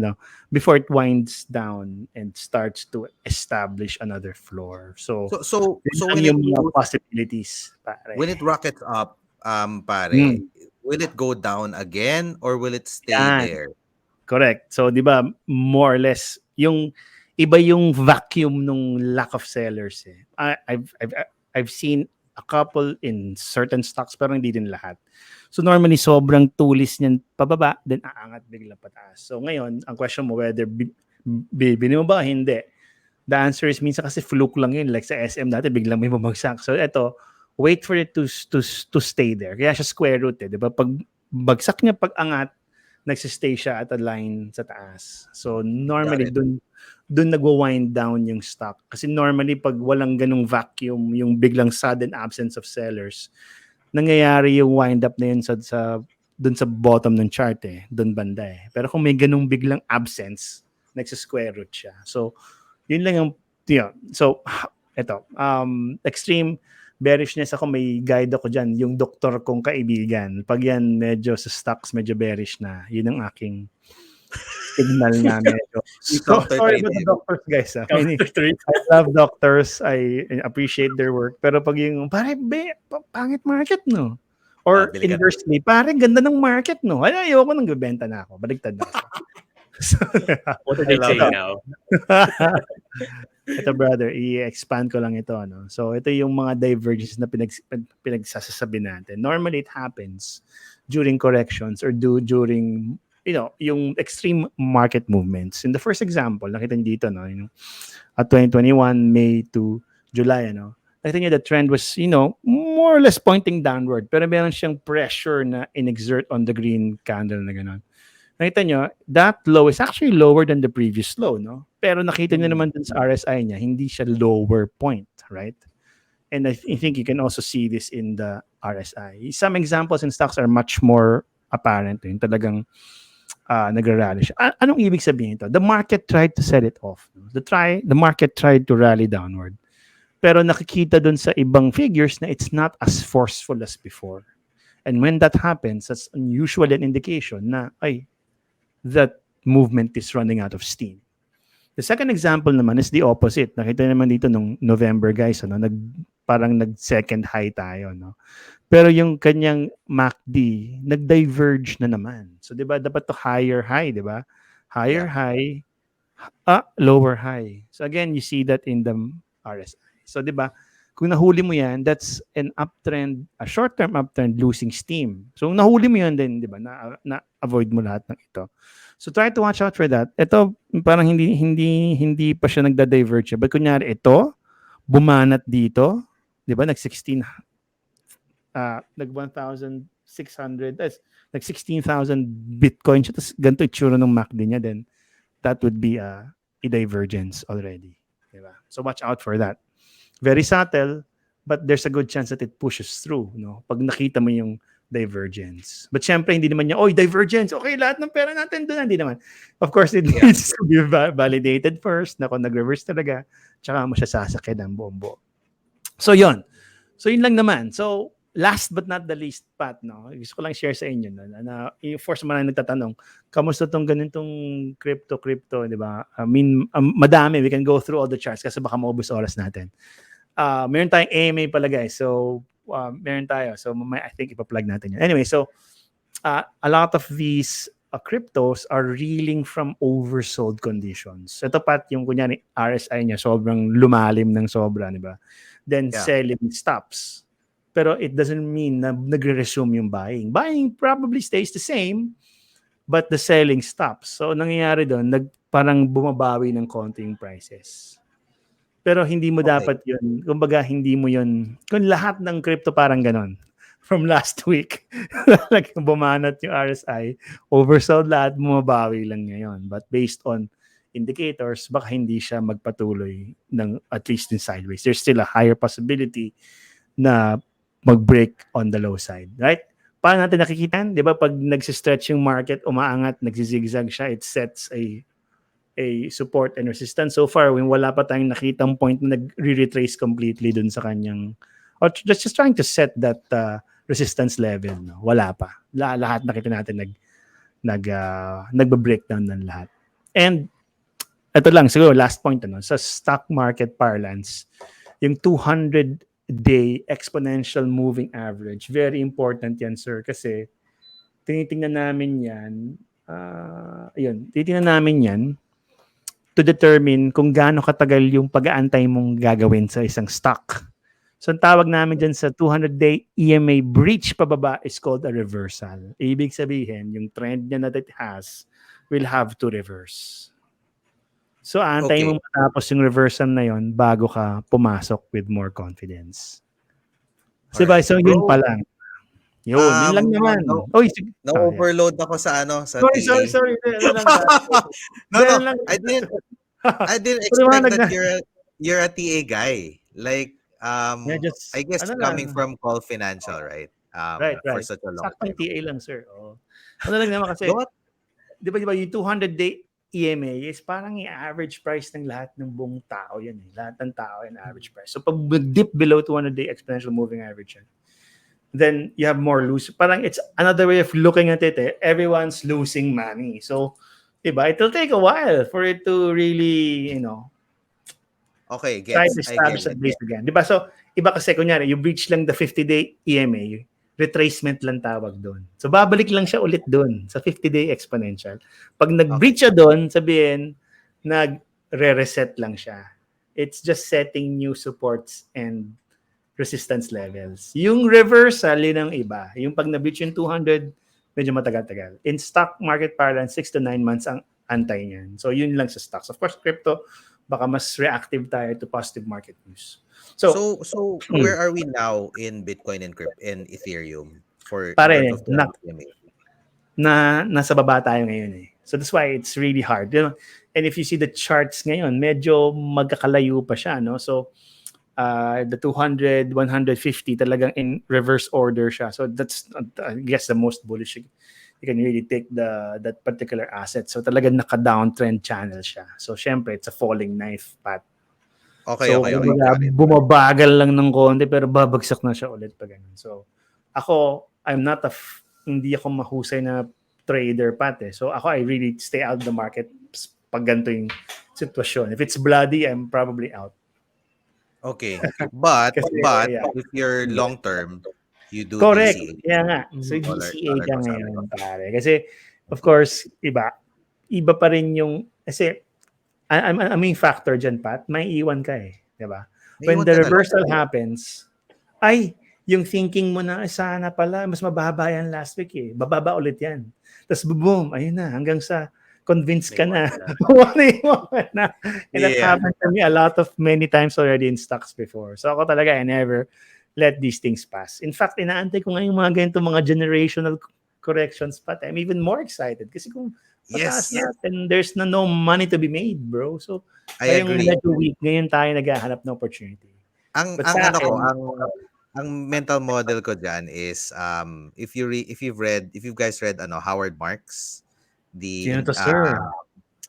before it winds down and starts to establish another floor. So So yun when yung it mga possibilities, pare. rockets up, pare, Mm. will it go down again or will it stay Yan. there? Correct. So, di ba, more or less, yung iba yung vacuum nung lack of sellers. Eh. I've seen a couple in certain stocks pero hindi din lahat. So, normally, sobrang tulis niyan pababa, then aangat bigla pataas. So, ngayon, ang question mo whether bibili mo ba? Hindi. The answer is minsan kasi fluke lang yun. Like sa SM dati, biglang may bumagsak. So, eto, wait for it to stay there. Kaya siya square root eh. Di ba? Pag bagsak niya, pag angat, nagsistay siya at a line sa taas. So normally Got it. dun nagwo-wind down yung stock. Kasi normally pag walang ganung vacuum, yung biglang sudden absence of sellers, nangyayari yung wind up na yun sa dun sa bottom ng chart eh, dun banda eh. Pero kung may ganung biglang absence, nagsa-square root siya. So yun lang yung so eto, extreme bearishness ako, may guide ako dyan, yung doktor kong kaibigan. Pag yan medyo sa stocks, medyo bearish na. Yun ang aking signal na medyo. So, Doctor sorry trade about the him. doctors, guys. Counter trade. I love doctors. I appreciate their work. Pero pag yung, pare, pangit market, no? Or Bili ka na. inversely, pare, ganda ng market, no? Ay, ayoko nang bibenta na ako. Baligtad na ako. So, What are they I love saying it. now? ito brother, i-expand ko lang ito. No? So ito yung mga divergences na pinagsasasabi natin. Normally it happens during corrections or during yung extreme market movements. In the first example, nakita niyo dito, no, at 2021 May to July, nakita niyo the trend was, more or less pointing downward. Pero meron siyang pressure na inexert on the green candle na gano'n. Nakita nyo, that low is actually lower than the previous low, no? Pero nakita nyo naman dun sa RSI niya, hindi siya lower point, right? And I think you can also see this in the RSI. Some examples in stocks are much more apparent. Yung talagang nagra-rally siya. Anong ibig sabihin ito? The market tried to set it off. No? The market tried to rally downward. Pero nakikita dun sa ibang figures na it's not as forceful as before. And when that happens, that's usually an indication na, that movement is running out of steam. The second example naman is the opposite. Nakita naman dito nung November, guys, parang nag-second high tayo, no? Pero yung kanyang MACD, nag-diverge na naman. So, di ba, dapat to higher high, di ba? Higher Yeah. high, lower high. So, again, you see that in the RSI. So, di ba, kung nahuli mo yan, that's an uptrend, a short-term uptrend losing steam. So, kung nahuli mo yan din, di ba, na-avoid mo lahat ng ito. So, try to watch out for that. Ito, parang hindi pa siya nagda-diverge. But kunyari, ito, bumanat dito, di ba, nag-16 nag 1,600 nag 16,000 Bitcoin siya tapos ganito itsura ng MACD niya, then that would be a divergence already, diba? So watch out for that. Very subtle, but there's a good chance that it pushes through, no? Pag nakita mo yung divergence. But syempre hindi naman niya, oy, divergence, okay, lahat ng pera natin doon, hindi naman. Of course, it needs to be validated first na kung nag-reverse talaga, tsaka mo siya sasakyan ng buong buo. So yun lang naman. So last but not the least, Pat, no? Gusto ko lang share sa inyo na for sa mga nagtatanong, kamusta tong ganitong crypto, di ba? I mean, madami. We can go through all the charts kasi baka maubos oras natin. Meron tayong AMA pala, guys. So, meron tayo. So, I think ipa-plug natin yun. Anyway, so, a lot of these cryptos are reeling from oversold conditions. Ito, Pat, yung kunyari RSI niya, sobrang lumalim ng sobra, di ba? Then, selling stops. Pero it doesn't mean na nagre-resume yung buying. Buying probably stays the same, but the selling stops. So, nangyayari doon, parang bumabawi ng konting prices. Pero hindi mo dapat yun. Kumbaga, hindi mo yun. Kung lahat ng crypto parang ganon. From last week, like bumanat yung RSI, oversold lahat, bumabawi lang ngayon. But based on indicators, baka hindi siya magpatuloy ng at least in sideways. There's still a higher possibility na mag-break on the low side, right? Paano natin nakikita? Di ba pag nagsistretch yung market, umaangat, nagsizigzag siya, it sets a support and resistance. So far, when wala pa tayong nakitang point na nag-retrace completely dun sa kanyang, or just trying to set that resistance level, no? Wala pa. Lahat nakita natin nagba-breakdown ng lahat. And ito lang, siguro last point, sa stock market parlance, yung 200-day exponential moving average, very important yan, sir, kasi tinitingnan namin yan, titingnan namin yan to determine kung gaano katagal yung pag-aantay mong gagawin sa isang stock. So, ang tawag namin dyan sa 200-day EMA breach pababa is called a reversal. Ibig sabihin, yung trend niya na that it has will have to reverse. So, aantayin mo matapos yung reversal na yon bago ka pumasok with more confidence. Diba? So, yun pa lang. Yun lang naman. Na-overload ako sa Sorry. I didn't expect that you're a TA guy. Like, I guess coming from Call Financial, right? Right. For such a long time. TA lang, sir. Ano lang naman kasi, di ba yung 200-day EMA is parang yung average price ng lahat ng buong tao yan. Lahat ng tao yung average price. So pag dip below 200-day exponential moving average yan, then you have more lose. Parang it's another way of looking at it. Everyone's losing money. So, diba, it'll take a while for it to really, try to establish that base again. Diba? So, iba kasi, kunyari, you breach lang the 50-day EMA, retracement lang tawag doon. So, babalik lang siya ulit doon sa 50-day exponential. Pag nag-breach siya doon, sabihin, nag-re-reset lang siya. It's just setting new supports and resistance levels. Yung reversal, yun ang iba. Yung pag na-breach yung 200, medyo matagal-tagal. In stock market parlance, 6 to 9 months ang antay niyan. So, yun lang sa stocks. Of course, crypto, baka mas reactive tayo to positive market news. So where are we now in Bitcoin and Ethereum for pare, terms of the nasa baba tayo ngayon eh. So that's why it's really hard. And if you see the charts ngayon, medyo magkakalayo pa siya, no? So the 200, 150 talagang in reverse order siya. So that's I guess the most bullish you can really take that particular asset. So talagang naka-downtrend channel siya. So syempre, it's a falling knife path. Okay. Bumabagal lang ng konti pero babagsak na siya ulit pag ganun. So ako, hindi ako mahusay na trader pat eh. So ako, I really stay out of the market pag ganito yung sitwasyon. If it's bloody, I'm probably out. Okay. But Kasi, yeah. if you're Yeah. long term, you do Correct. DCA, Kaya nga. So, Mhm. DCA dollar ka cost ngayon, average. pare. Kasi, of course, iba pa rin yung, kasi, I mean factor dyan, Pat, may iwan ka eh. Diba? May When iwan the ka talaga. reversal happens, ay, yung thinking mo na, sana pala, mas mababa yan last week eh. Bababa ulit yan. Tapos boom, ayun na, hanggang sa convinced ka Naiwan na. ka na. Naiwan ka na. And that Yeah. happened to me a lot of many times already in stocks before. So ako talaga, I never let these things pass. In fact, inaantay ko nga yung mga ganito, mga generational corrections pa. I'm even more excited. Kasi kung pataas Yes. na, then there's no money to be made, bro. So, I ngayong agree. medyo weak, ngayon tayo naghahanap ng opportunity. But Ang sa ano ko, akin, ang mental model ko diyan is if you guys read Howard Marks, the sino to, sir?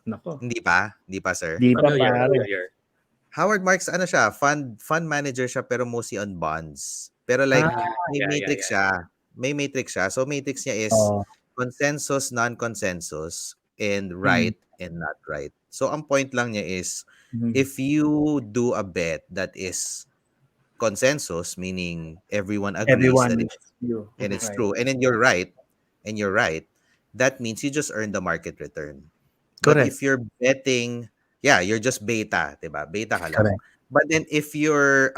Nako, hindi pa sir. di pa Familiar, pare. familiar. Howard Marks ano siya, fund manager siya pero mostly on bonds. Pero like Ah, Mm, may yeah, yeah, matrix yeah. siya. May matrix siya. So matrix niya is oh, consensus, non-consensus, and mm, right and not right. So ang point lang niya is mm. if you do a bet that is consensus, meaning everyone agrees that Everyone it's is you, and it's right? true, and you're right, that means you just earn the market return. But Correct, if you're betting, yeah, you're just beta, diba? Beta ka lang. correct. But then if you're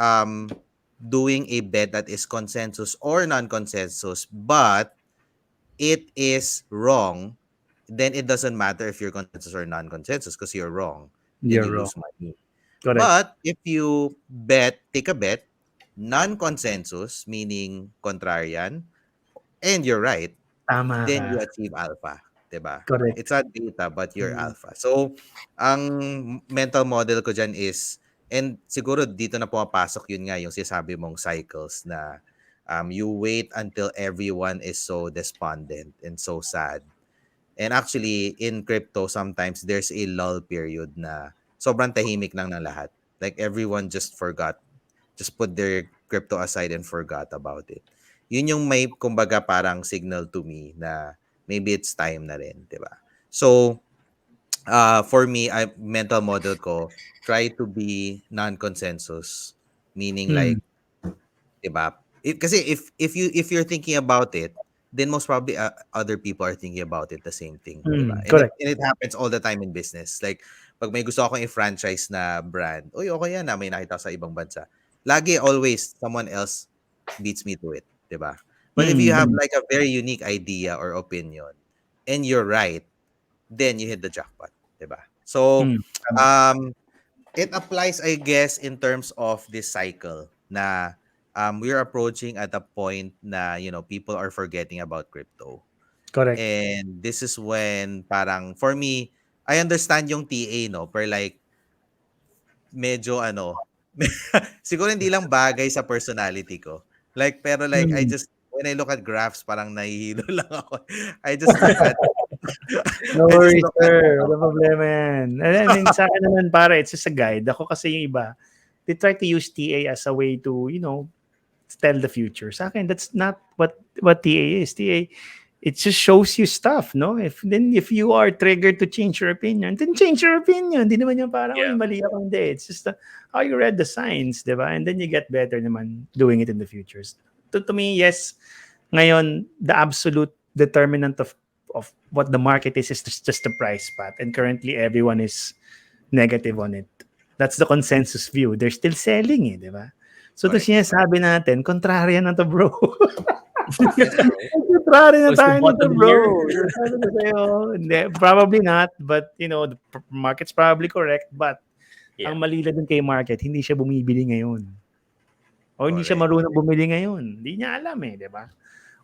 doing a bet that is consensus or non-consensus, but it is wrong, then it doesn't matter if you're consensus or non-consensus because you're wrong. Then You're you wrong. lose money. Correct. But if you take a bet, non-consensus, meaning contrarian, and you're right, Tama then ka. you achieve alpha, 'di ba? It's Correct. not beta but you're Mm. alpha. So, ang mental model ko diyan is and siguro dito na pumapasok yun nga yung sinasabi mong cycles na you wait until everyone is so despondent and so sad. And actually in crypto sometimes there's a lull period na sobrang tahimik lang ng lahat. Like everyone just put their crypto aside and forgot about it. Yun yung may kumbaga parang signal to me na maybe it's time na rin, 'di ba? So, for me, I mental model ko try to be non-consensus, meaning Mm. like 'di ba? Kasi if you're thinking about it, then most probably other people are thinking about it the same thing, 'di ba? Mm. Correct. And it happens all the time in business. Like pag may gusto akong i-franchise na brand, uy, okay yan na may nakita ko sa ibang bansa. Lagi always someone else beats me to it, 'di ba? But if you Mm. have Mm. like a very unique idea or opinion and you're right, then you hit the jackpot, 'di ba? So, Mm. Tama. um it applies, I guess, in terms of this cycle na we're approaching at a point na, people are forgetting about crypto. Correct. And this is when parang, for me, I understand yung TA, no? Pero like, medyo siguro hindi lang bagay sa personality ko. Like, pero like, Mm. when I look at graphs, parang nahihilo lang ako. I just look at, No I just worries, look at, sir. Wala problema yan. I mean, sa akin naman, pare, it's just a guide. Ako kasi yung iba, they try to use TA as a way to, tell the future. Sa akin, that's not what TA is. TA, it just shows you stuff, no? If you are triggered to change your opinion, then change your opinion. Hindi naman yung parang, Yeah. mali ako, hindi. It's just how you read the signs, di ba? And then you get better naman doing it in the futures. To me, yes, ngayon, the absolute determinant of what the market is just the price path. And currently, everyone is negative on it. That's the consensus view. They're still selling di ba? So, ito correct. sinasabi natin, kontrarya na to, bro. Yes, bro. Kontrarya na What's the tayo nito, bottom bro. here? Sabi ko sa'yo, hindi, probably not, but, the market's probably correct, but Yeah. ang mali lang dun kay market, hindi siya bumibili ngayon. O hindi siya Correct. marunong bumili ngayon. Hindi niya alam di ba?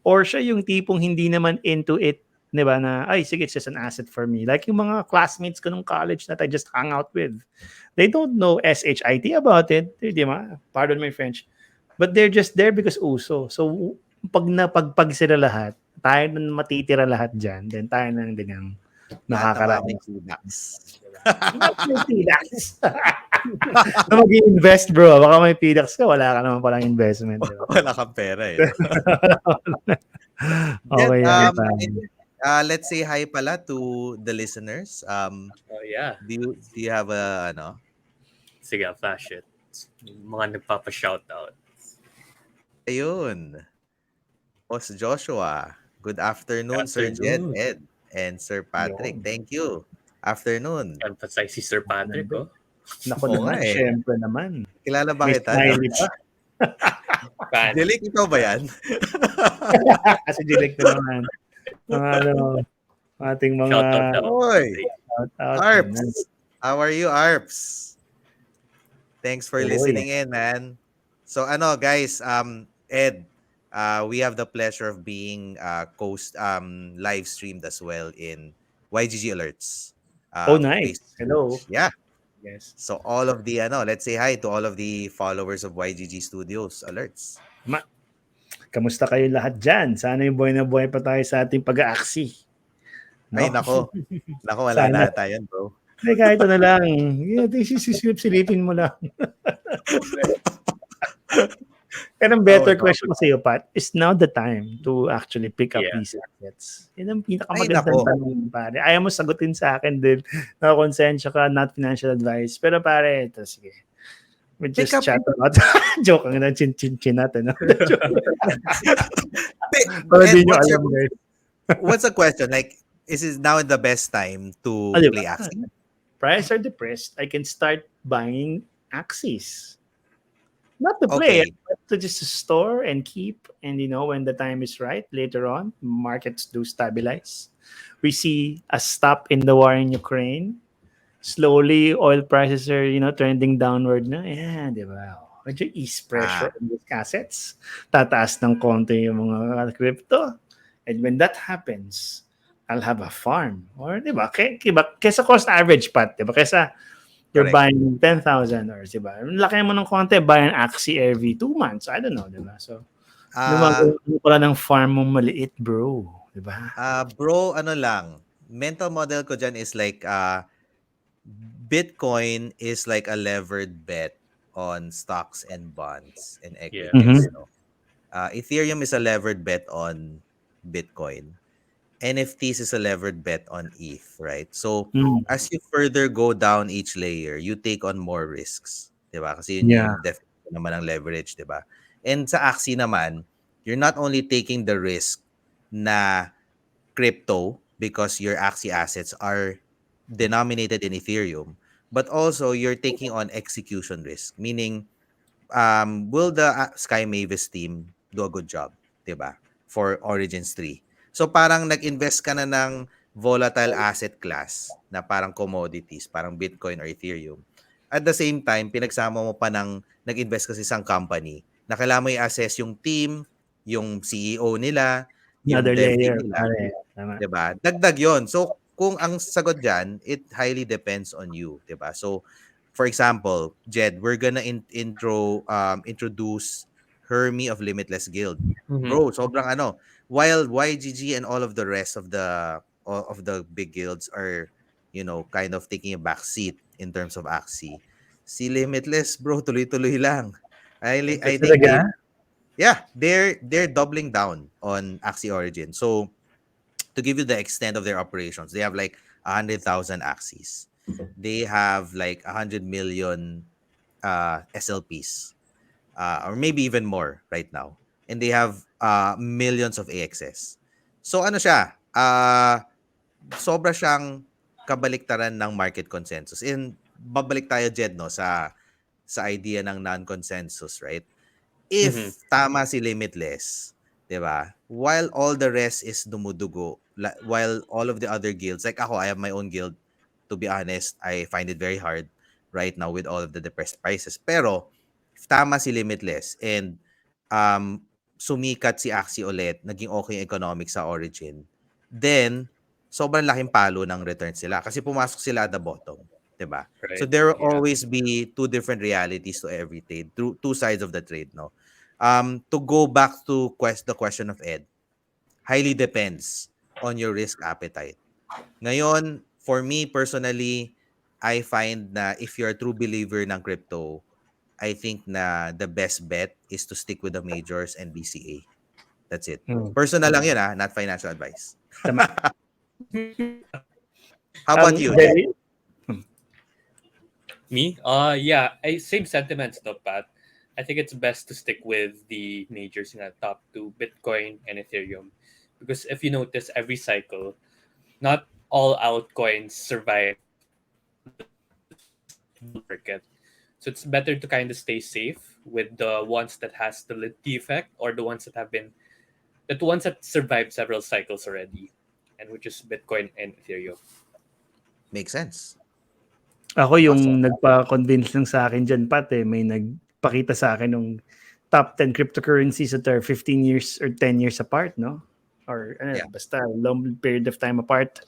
Or siya yung tipong hindi naman into it, di ba, na, ay, sige, it's just an asset for me. Like yung mga classmates ko nung college that I just hung out with. They don't know SHIT about it, di ba? Pardon my French. But they're just there because uso. So, pag napagpag sila lahat, tayo na matitira lahat dyan, then tayo na din ang Lahat ng mga may nakakaranas. PDAX. Not may PDAX. Na mag-i-invest, bro. Baka may PDAX ka, wala ka naman palang investment. Di ba? Wala kang pera eh. No? Jen, Okay yan, pare. let's say hi pala to the listeners. Oh, yeah. Do you have a Sige, I'll flash it. Mga nagpapa-shoutout. Ayun. Boss Joshua. Good afternoon, Sir Jed, Afternoon. Ed, and Sir Patrick. Yun. Thank you. Afternoon. Emphasize si Sir Patrick, oh. Nako Oo nga naman, eh. syempre naman. Kilala ba May kita? smiley pa. Fan. Jelik, ikaw ba yan? Kasi direct na naman. Mga ano, ating mga Shoutout daw. Oy! shout-out. Arps! How are you, Arps? Thanks for Oy. listening in, man. So ano, guys, Ed, we have the pleasure of being live streamed as well in YGG Alerts Oh, nice. Facebook Hello. page. Yeah. Yes. So all of the let's say hi to all of the followers of YGG Studios Alerts. Kamusta kayo lahat dyan? Sana yung buhay na buhay pa tayo sa ating pag-aaksi. Ay No? nako. Nako, wala Sana. na tayo, bro. Hindi, kahit na lang. Yeah, silip-silipin mo lang. Pero ang better no. question ko sa iyo, Pat, is now the time to actually pick up Yeah. these assets? Yan ang Ay, pinakamagandang nako. tanong, pare. Ayaw mo sagutin sa akin din. Nakakonsensya ka, not financial advice. Pero pare, ito, sige. We just Pick up- chat about. Joke ang na chin-chin natin. No? Para Ed, di nyo alam, guys. what's the question? Like, is it now the best time to Ah, di play ba? Axie? Prices are depressed. I can start buying Axis. Not to play, Okay. but to just store and keep. And when the time is right, later on, markets do stabilize. We see a stop in the war in Ukraine. Slowly, oil prices are, trending downward na. Yeah, di ba? Medyo ease pressure on these assets. Tataas ng konti yung mga crypto. And when that happens, I'll have a farm. Or, di ba? Kesa cost average, Pat. Di ba? Kesa you're Correct. buying 10,000 or diba? Laki mo ng konti, buy an Axie every 2 months. I don't know, diba? So, Ah, pala ng farm mong maliit, bro. Diba? bro, ano lang, mental model ko dyan is like, Bitcoin is like a levered bet on stocks and bonds and Yeah. equities, Mhm. no? Ethereum is a levered bet on Bitcoin. NFTs is a levered bet on ETH, right? So, Mm. as you further go down each layer, you take on more risks, 'di ba? Kasi yun yung Yeah. definition naman ng leverage, 'di ba? And sa Axie naman, you're not only taking the risk na crypto because your Axie assets are denominated in Ethereum, but also you're taking on execution risk, meaning will the Sky Mavis team do a good job, 'di ba? For Origins 3. So parang nag-invest ka na ng volatile asset class na parang commodities, parang Bitcoin or Ethereum. At the same time, pinagsama mo pa ng nag-invest ka sa isang company na kailangan mo i-assess yung team, yung CEO nila, yung Another dev team layer, nila, pare. Tama. 'di ba? Dagdag 'yon. So kung ang sagot diyan, it highly depends on you, 'di ba? So for example, Jed, we're gonna introduce Hermie of Limitless Guild. Mhm. Bro, sobrang ano, while YGG and all of the rest of the big guilds are, kind of taking a back seat in terms of Axie. Si Limitless, bro, tuloy-tuloy lang. I Kasi think talaga, they're doubling down on Axie Origin. So to give you the extent of their operations, they have like 100,000 Axies. They have like 100 million SLPs, or maybe even more right now. And they have millions of AXS. So ano siya? Sobra siyang kabaliktaran ng market consensus. And babalik tayo, Jed, no, sa idea ng non-consensus, right? Mhm. If tama si Limitless, 'di ba? While all the rest is dumudugo, while all of the other guilds, like ako, I have my own guild. To be honest, I find it very hard right now with all of the depressed prices. Pero if tama si Limitless and sumikat si Axie ulit, naging okay yung economics sa Origin, then sobrang laking palo ng return sila kasi pumasok sila at the bottom, 'di ba? So Right. there will Yeah. always be two different realities to every trade, two sides of the trade, no? To go back to the question of Ed, highly depends on your risk appetite. Ngayon, for me personally, I find na if you're a true believer ng crypto, I think na the best bet is to stick with the majors and BCA. That's it. Hmm. Personal lang yun, not financial advice. Tama. How about you, Jen? Very, Me? Yeah, same sentiments though, Pat. I think it's best to stick with the majors in the top two, Bitcoin and Ethereum. Because if you notice every cycle, not all altcoins survive the bull market. So it's better to kind of stay safe with the ones that has the effect or the ones that survived several cycles already, and which is Bitcoin and Ethereum. Makes sense. Ako Awesome. yung nagpa-convince lang sa akin diyan Pat, may nagpakita sa akin nung top 10 cryptocurrencies that are 15 years or 10 years apart, no? Or Yeah. basta long period of time apart.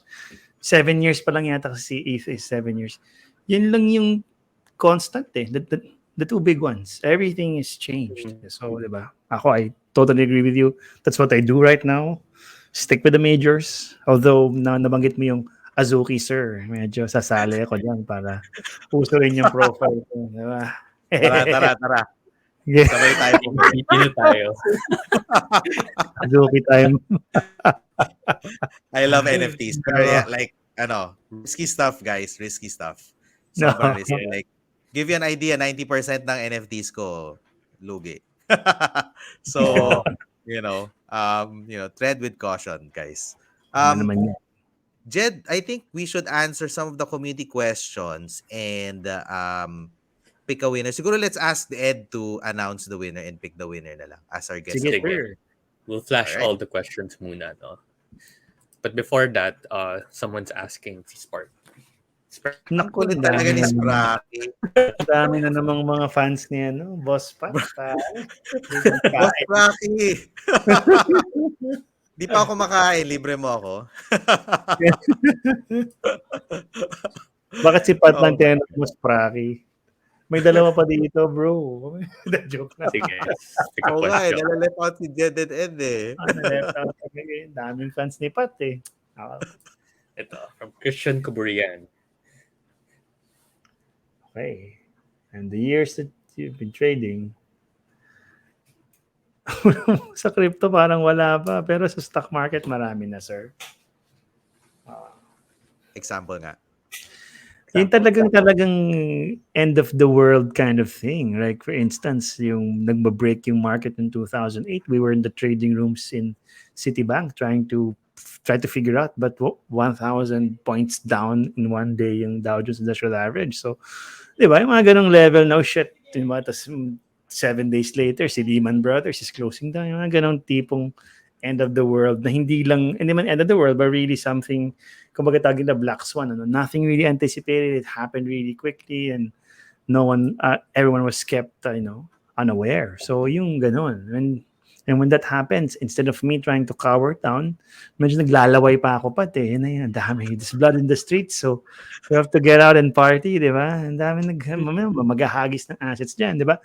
7 years pa lang yata kasi ETH is 7 years. Yun lang yung constant The two big ones. Everything is changed. So, di ba? Ako, I totally agree with you. That's what I do right now. Stick with the majors. Although, nabanggit mo yung Azuki, sir. Medyo sasali ako dyan para puso rin yung profile ko. Di ba? Tara. Yeah. Sabay tayo. Pilipino tayo. Azuki time. I love NFTs. Pero yeah, like, risky stuff, guys. Risky stuff. Sobrang risky. Like, give you an idea, 90% ng NFTs ko, lugi. So, tread with caution, guys. Ano naman yan? Jed, I think we should answer some of the community questions and pick a winner. Siguro let's ask Ed to announce the winner and pick the winner na lang as our guest. Sige, Sige. sir. We'll flash Alright. all the questions muna, no? But before that, someone's asking si Spark. Ang kulit talaga ni Sprocky. Dami na namang mga fans niya, no? Boss Pat. Boss Sprocky. Di pa ako makain. Libre mo ako. Bakit si Pat lang tinanong mo Sprocky? May dalawa pa dito, bro. Joke na. Sige. Oo nga eh. Nalaleft out si Jed and Ed eh. Nalaleft out. Daming fans ni Pat eh. Ito, from Christian Kuburian. Okay. And the years that you've been trading, sa crypto parang wala pa. Pero sa stock market, marami na, sir. Example nga. Yung talagang end of the world kind of thing. Like for instance, yung nagba-break yung market in 2008, we were in the trading rooms in Citibank trying to figure out, but 1,000 points down in one day yung Dow Jones Industrial Average. So, di ba, yung mga ganong level, no shit. Diba? Tapos 7 days later, si Lehman Brothers is closing down. Yung mga ganong tipong end of the world na hindi man end of the world, but really something, kumbaga tagin na black swan. Nothing really anticipated. It happened really quickly and everyone was kept, unaware. So yung ganon. And when that happens, instead of me trying to cower down, medyo naglalaway pa ako pati. Yan, dami. There's blood in the streets. So we have to get out and party, di ba? Ang dami maghahagis ng assets dyan, di ba?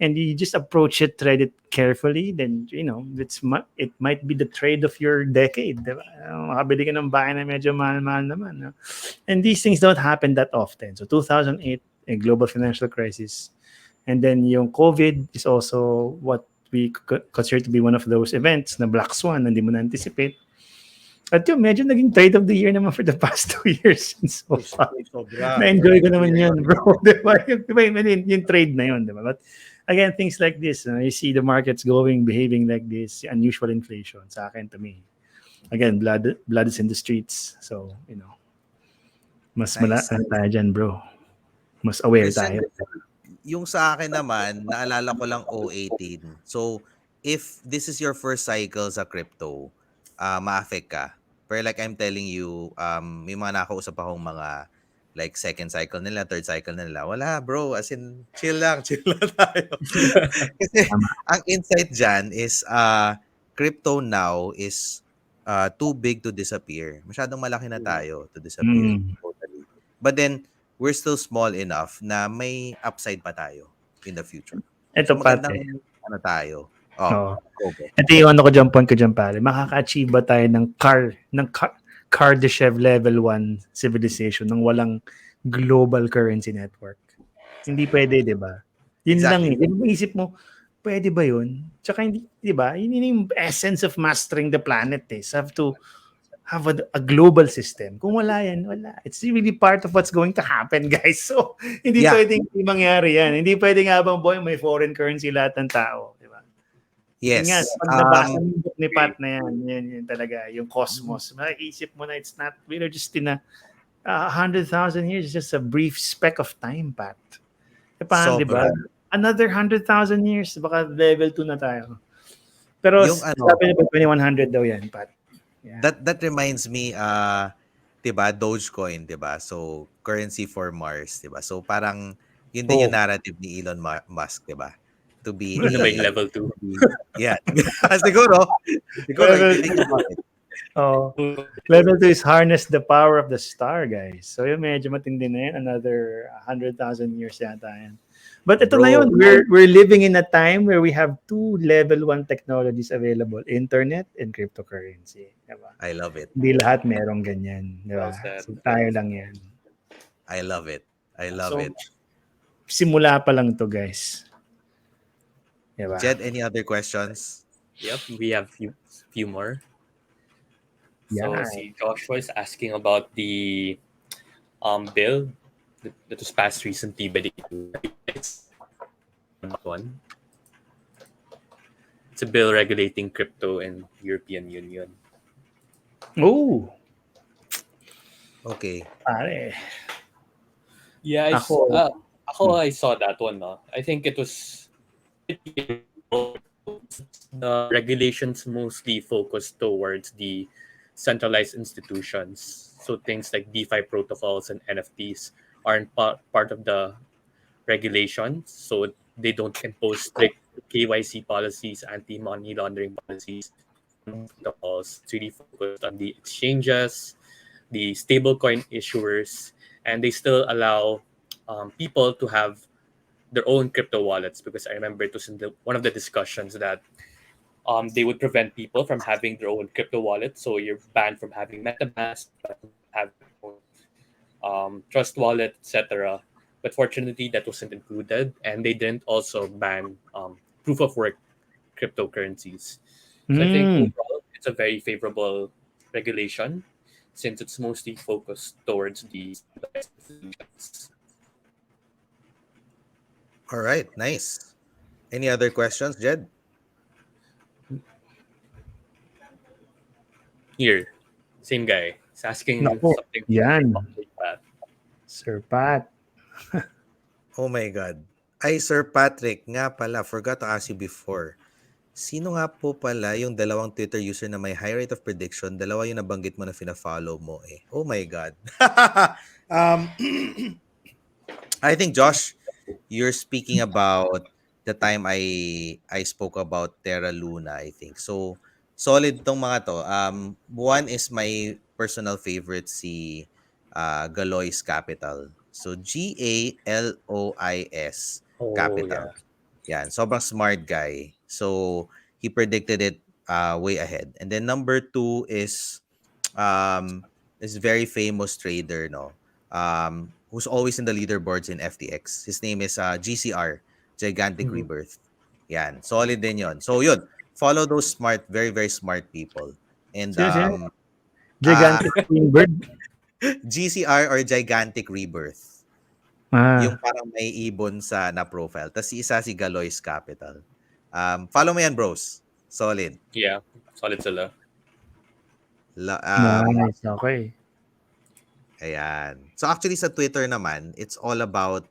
And you just approach it, trade it carefully, then, it might be the trade of your decade, di ba? Makabili ka ng bahay na medyo mahal-mahal naman. No? And these things don't happen that often. So 2008, a global financial crisis. And then yung COVID is also what we consider to be one of those events na black swan na hindi mo na-anticipate. At yun, medyo naging trade of the year naman for the past 2 years. So far. Na-enjoy ko naman yan, bro. Diba? Yung trade na yun, diba? But again, things like this, you see the markets behaving like this, unusual inflation sa akin, to me. Again, blood is in the streets. So, mas Nice. tayo dyan, bro. Mas aware tayo. Yung sa akin naman, naalala ko lang 2018. So, if this is your first cycle sa crypto, ma-affect ka. Pero like I'm telling you, may mga nakausap akong mga like second cycle nila, third cycle nila. Wala bro, as in chill lang tayo. Kasi ang insight dyan is crypto now is too big to disappear. Masyadong malaki na tayo to disappear. Totally. But then, we're still small enough na may upside pa tayo in the future. Ito so, magandang tayo. Ito yung point ko dyan, pare. Makaka-achieve ba tayo ng Kardashev level 1 civilization ng walang global currency network? Hindi pwede, di ba? Yun exactly. Lang. Isip mo, pwede ba yun? Tsaka hindi, di ba? Yun yung essence of mastering the planet. So have to have a global system. Kung wala yan, wala. It's really part of what's going to happen, guys. So, hindi Yeah. pwedeng hindi mangyari yan. Hindi pwedeng habang boy, may foreign currency lahat ng tao. Di ba? Yun nga, Yes. pag nabasa mo yung book ni Pat na yan talaga, yung cosmos. Maisip mo na it's not, we're just in a 100,000 years, just a brief speck of time, Pat. E paano, di ba? Sobra. Another 100,000 years, baka level 2 na tayo. Pero Yung ano, sabi niya 2100 daw yan, Pat. Yeah. that reminds me 'di ba, Dogecoin, 'di ba? So currency for Mars, 'di ba? So parang yun din yung narrative ni Elon Musk, 'di ba? To be Ano ba yung level 2? yeah. siguro if you think about it. Oh, level 2 is harness the power of the star, guys. So yun, medyo matindi na yan. Another 100,000 years yata yan. But ito na yun. We're living in a time where we have 2 level 1 technologies available. Internet and cryptocurrency. Diba? I love it. Hindi lahat merong ganyan. Diba? So tayo lang yan. I love it. I love it. Simula pa lang to, guys. Diba? Jed, any other questions? Yep, we have few more. Yeah. So si Joshua is asking about the bill that was passed recently by the one. It's a bill regulating crypto in European Union. Oh. Okay. Pare. Yeah, I saw that one. No? I think it was the regulations mostly focused towards the centralized institutions. So things like DeFi protocols and NFTs aren't part of the regulations. So they don't impose strict KYC policies, anti-money laundering policies. Protocols. It's really focused on the exchanges, the stablecoin issuers, and they still allow people to have their own crypto wallets, because I remember it was in one of the discussions that they would prevent people from having their own crypto wallet. So you're banned from having MetaMask, having Trust Wallet, etc. But fortunately, that wasn't included, and they didn't also ban proof of work cryptocurrencies. So I think overall, it's a very favorable regulation, since it's mostly focused towards the institutions. All right, nice. Any other questions, Jed? Here, same guy. He's asking Naku, something. yan. Like that. Sir Pat. Oh my God. Ay, Sir Patrick, nga pala, forgot to ask you before. Sino nga po pala yung dalawang Twitter user na may high rate of prediction? Dalawa yung nabanggit mo na fina-follow mo eh. Oh my God. I think, Josh, you're speaking about the time I spoke about Terra Luna, I think. So, solid tong mga to. One is my personal favorite, si Galois Capital. So, Galois Capital. Yeah. Yan, sobrang smart guy. So, he predicted it way ahead. And then number 2 is this very famous trader, no? Who's always in the leaderboards in FTX. His name is GCR, Gigantic Rebirth. Yan, solid din yon. So, yun. Follow those smart, very, very smart people. And Gigantic Bird. GCR or Gigantic Rebirth. Yung parang may ibon na profile. Tapos isa si Galois Capital. Follow mo yan, bros. Solid. Yeah, solid sila. Nice, okay. Ayan. So actually sa Twitter naman, it's all about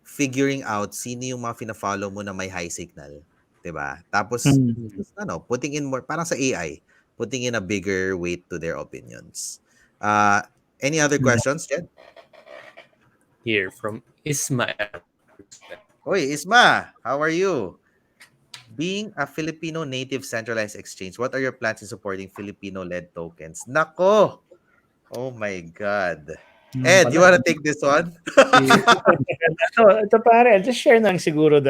figuring out sino yung mga fina-follow mo na may high signal. 'Di ba? Tapos putting in more, parang sa AI, putting in a bigger weight to their opinions. Any other questions, Jed? Here from Ismael. Oy, Isma, how are you? Being a Filipino native centralized exchange, what are your plans in supporting Filipino-led tokens? Nako! Oh my God. Ed, you wanna take this one? ito pare, I'll just share lang siguro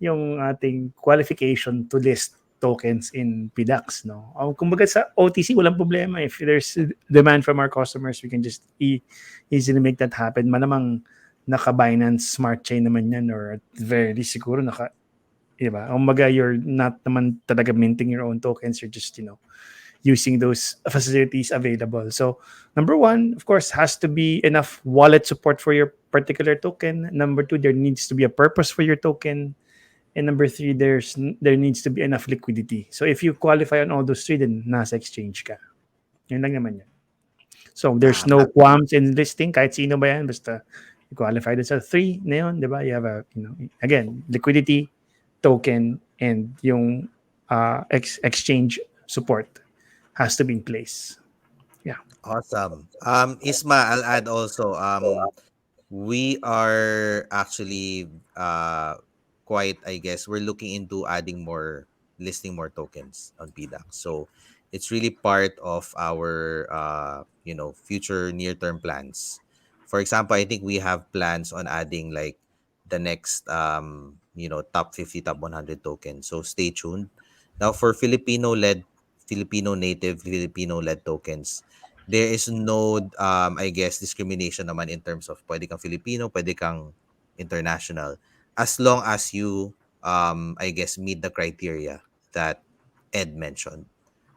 yung ating qualification to list tokens in PDAX, no? Kumbaga sa OTC, walang problema. If there's demand from our customers, we can just easily make that happen. Malamang naka-Binance Smart Chain naman yan, or at very least siguro Diba? Umaga, you're not naman talaga minting your own tokens. You're just, using those facilities available. So number one, of course, has to be enough wallet support for your particular token. Number two, there needs to be a purpose for your token. And number three, there needs to be enough liquidity. So if you qualify on all those three, then nasa exchange ka. Yun lang naman yan. So there's no Tama. qualms in listing. Kahit sino ba yan, basta you qualify din sa three na yun, di ba? You have again, liquidity, token, and yung exchange support has to be in place. Yeah. Awesome. Isma, I'll add also, we are actually quite, I guess, we're looking into adding more, listing more tokens on PDAX. So it's really part of our, future near-term plans. For example, I think we have plans on adding like the next, top 50, top 100 tokens. So stay tuned. Now, for Filipino native, Filipino-led tokens, there is no I guess discrimination naman in terms of pwede kang Filipino, pwede kang international, as long as you I guess meet the criteria that Ed mentioned.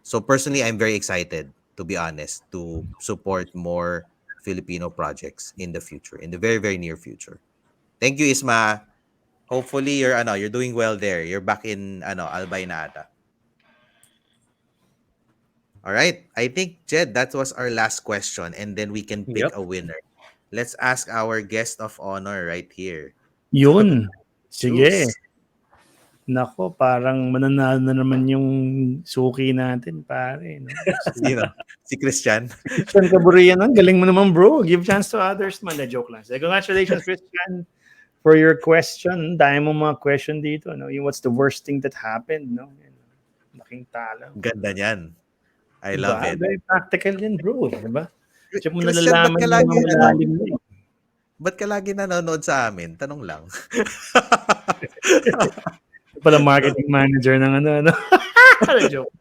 So personally, I'm very excited, to be honest, to support more Filipino projects in the future, in the very very near future. Thank you, Isma. Hopefully you're doing well there. You're back in Albay na ata. All right. I think, Jed, that was our last question, and then we can pick Yep. a winner. Let's ask our guest of honor right here. Yun. Sige. Choose. Nako, parang mananalo na naman yung suki natin, pare. No? Sino? Si Christian. Christian Caburian, ang galing mo naman, bro. Give chance to others man. Na joke lang. So, congratulations, Christian, for your question. Dahil mo mga question dito. No? Yung what's the worst thing that happened? No? Laking talo. Ganda niyan. I Diba? love it. Very practical yan, bro. Diba? Diyan mo Christian, nalalaman yung mga malalim na eh. ba't ka lagi nanonood sa amin? Tanong lang. Pala marketing manager ng ano. Joke.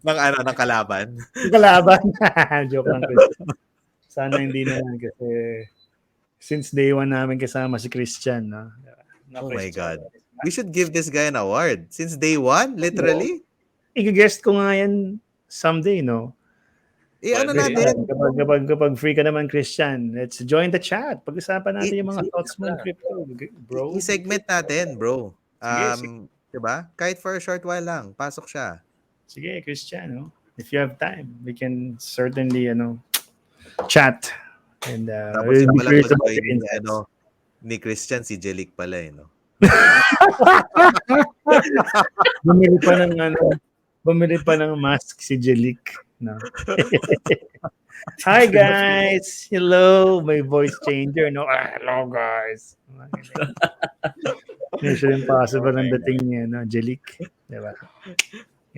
ng kalaban. Yung kalaban. Joke lang. Sana hindi naman kasi since day one namin kasama si Christian. No? Oh my God. We should give this guy an award. Since day one, literally. I-guest ko nga yan someday, no? Ano Pwede. natin? Kapag free ka naman, Christian, let's join the chat. Pag-usapan natin yung mga thoughts mo in crypto, bro. I-segment natin, bro. Sige. Diba? Kahit for a short while lang, pasok siya. Sige, Christian, no? If you have time, we can certainly, chat. And Tapos we'll yung be pala curious about tuloy your insights. ni Christian, si Jelik pala no? Bumili pa ng mask si Jelik. No? Hi guys! Hello! May voice changer, no? Hello guys! Mission Impossible ang dating niya, no? Jelik. Diba?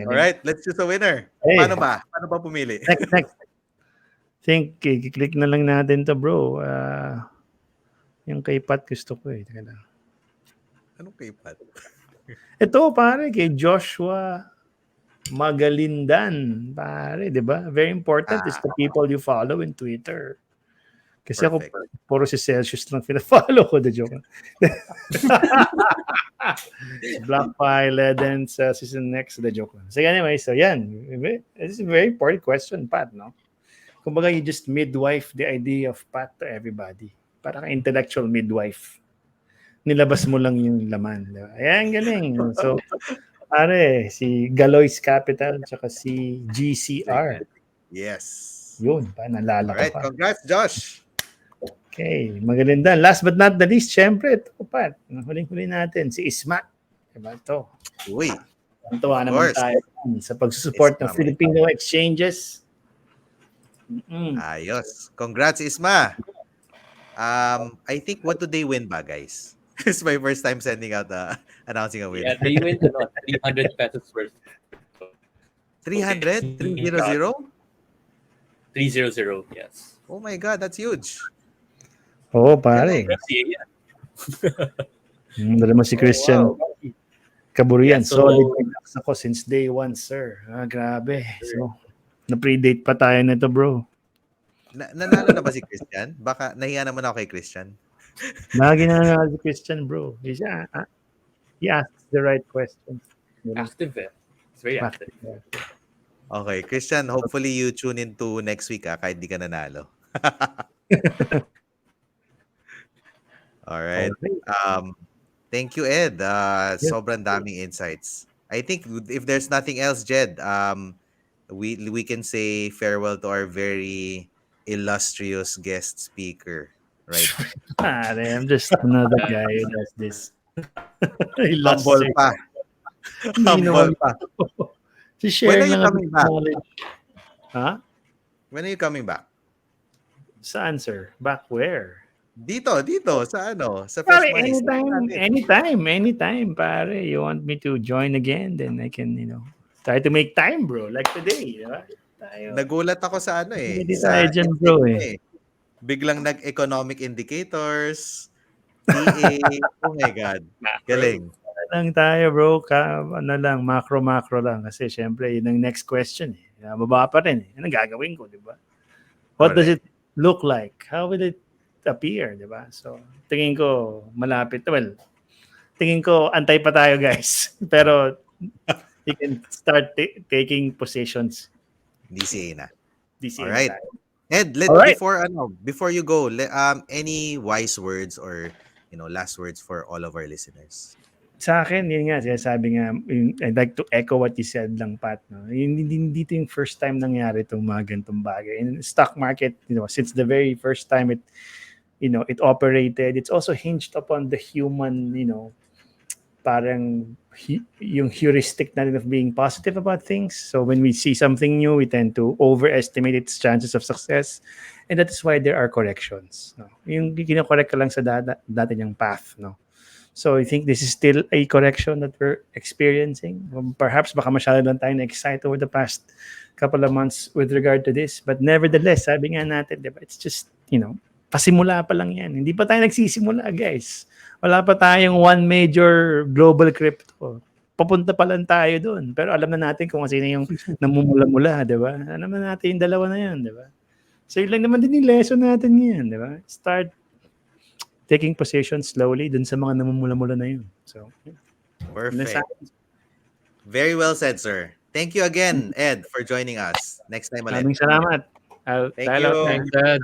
Alright, let's choose a winner. Hey. Paano ba pumili? Next. Think, i-click na lang natin to, bro. Yung kay Pat gusto ko eh. Teka lang. Anong kay Pat? Ito, pare, kay Joshua Magalindan. Pare, di ba? Very important is the people you follow in Twitter. Kasi Perfect. ako, puro si Celsius lang pina-follow ko. The joke. Black Pilot and Season Next. The joke. So anyway, so yan. This is a very important question, Pat, no? Kumbaga, you just midwife the idea of Pat to everybody. Parang intellectual midwife. Nilabas mo lang yung laman. Diba? Ayan, galing. So, pare, si Galois Capital tsaka si GCR. Yes. Yun, nalala ko Alright, pa. congrats, Josh. Okay, maganda. Last but not the least, syempre, ito pa. Huling-huli natin, si Isma. Diba ito? Uy. Tuwa naman tayo sa pagsusupport ng Filipino exchanges. Ayos. Congrats, Isma. I think, what do they win ba, guys? It's my first time sending out announcing a winner. Yeah, they win 300 pesos worth. 300? 300? 300, yes. Oh my God, that's huge. Oo, pare. Dala mo si Christian. Kaburian. Yeah, so, solid ako since day one, sir. Grabe. So, na-predate pa tayo nito, bro. Nanalo na ba si Christian? Baka nahiya naman ako kay Christian. Lagi na nanalo si Christian, bro. He asks the right questions. Galing. Active eh. It's very active. Bakit? Okay, Christian, hopefully you tune into next week kahit di ka nanalo. All right. Alright. Thank you, Ed. Yes. Sobrang daming insights. I think if there's nothing else, Jed, we can say farewell to our very illustrious guest speaker, right? Pare, I'm just another guy who does this. Humble Illustrious. pa. Hindi Humble naman pa. ito. When Si-share are you lang ako coming ng back? knowledge. Ha? When are you coming back? Saan, sir? Back where? Dito, sa ano? Sa Fresh Pare, Money. Sabi natin. anytime, pare. You want me to join again, then I can, try to make time, bro. Like today, di ba? Tayo. Nagulat ako sa ano Hindi tayo sa dyan, intake bro, mo eh. Biglang nag-economic indicators, PA. Oh my God. Macro. Galing. Lang tayo, bro. Macro lang. Kasi syempre, yun ang next question, eh. Baba pa rin, eh. Ano gagawin ko, di ba? What does it Correct. look like? How will it appear, di ba? So, tingin ko malapit. Well, tingin ko antay pa tayo, guys. Pero you can start taking positions. DCA na. DCA All na right. tayo. Ed, All right. before you go, any wise words or last words for all of our listeners? Sa akin, yun nga, sabi nga, I'd like to echo what you said lang, Pat. No? Hindi ito yung first time nangyari itong mga ganitong bagay. In the stock market, since the very first time it operated, it's also hinged upon the human, parang yung heuristic natin of being positive about things. So when we see something new, we tend to overestimate its chances of success. And that is why there are corrections. No? Yung kinokorek ka lang sa dati niyang path. No? So I think this is still a correction that we're experiencing. Perhaps baka masyado lang tayo na-excite over the past couple of months with regard to this. But nevertheless, sabi nga natin, diba, it's just, pasimula pa lang yan. Hindi pa tayo nagsisimula, guys. Wala pa tayong one major global crypto. Papunta pa lang tayo doon. Pero alam na natin kung sino yung namumula-mula, di ba? Alam na natin yung dalawa na yan, di ba? So yun lang naman din yung lesson natin ngayon, di ba? Start taking position slowly dun sa mga namumula-mula na yun. So, Perfect. Very well said, sir. Thank you again, Ed, for joining us. Next time ulit. maraming salamat. Thank you. Thanks, Ed.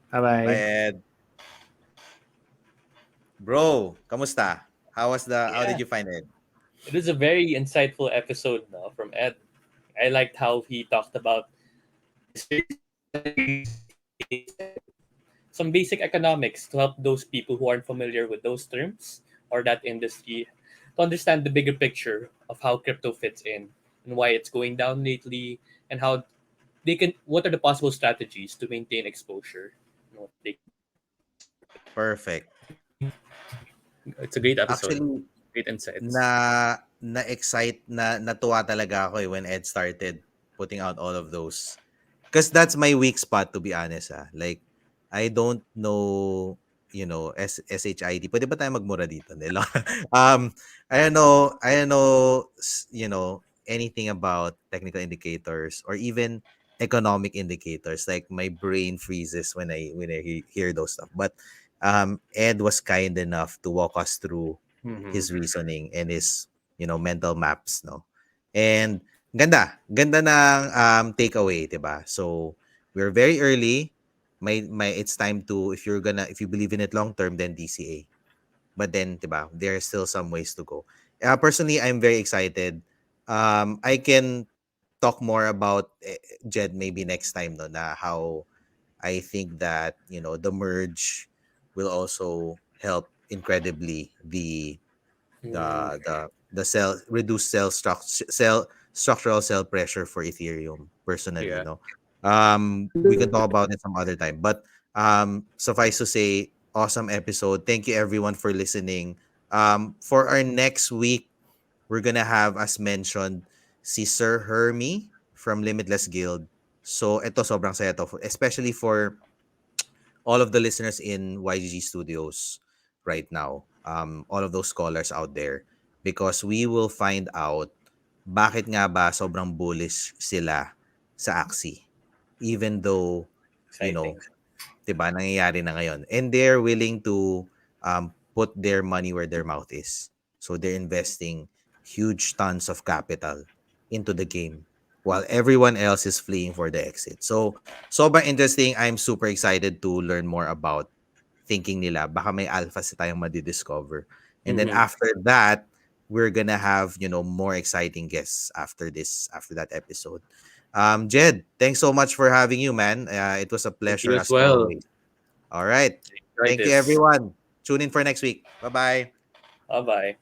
Bye-bye. Bye, Ed. Bro, kamusta? How did you find it? It was a very insightful episode from Ed. I liked how he talked about some basic economics to help those people who aren't familiar with those terms or that industry to understand the bigger picture of how crypto fits in and why it's going down lately and how what are the possible strategies to maintain exposure. Perfect. It's a great episode. Actually, Great insights. na-excite natuwa talaga ako when Ed started putting out all of those. Because that's my weak spot, to be honest. Like, I don't know, SHID. Pwede ba tayo magmura dito? I don't know, anything about technical indicators or even economic indicators. Like, my brain freezes when I hear those stuff. But Ed was kind enough to walk us through his reasoning and his mental maps, no. And ganda ng takeaway, 'di ba? So we're very early. My it's time to, if you believe in it long term, then DCA. But then, 'di ba, there are still some ways to go. Personally, I'm very excited. I can talk more about Jed maybe next time, no, na how I think that the merge will also help incredibly the cell reduce cell structural cell pressure for Ethereum personally, Yeah. we can talk about it some other time, but suffice to say, awesome episode. Thank you everyone for listening. For our next week, we're gonna have, as mentioned, si Sir Hermie from Limitless Guild. So ito, sobrang saya to, especially for all of the listeners in YGG Studios right now, all of those scholars out there, because we will find out bakit nga ba sobrang bullish sila sa Axie, even though, you know, Exciting. 'Di ba? Nangyayari na ngayon. And they're willing to put their money where their mouth is. So they're investing huge tons of capital into the game while everyone else is fleeing for the exit. So sobrang interesting. I'm super excited to learn more about thinking nila. Baka may alpha si tayong madidiscover. And then Mm-hmm. after that, we're gonna have, more exciting guests after that episode. Jed, thanks so much for having you, man. It was a Thank you pleasure as as well. always. All right. Try Thank you, this. everyone. Tune in for next week. Bye bye. Bye bye.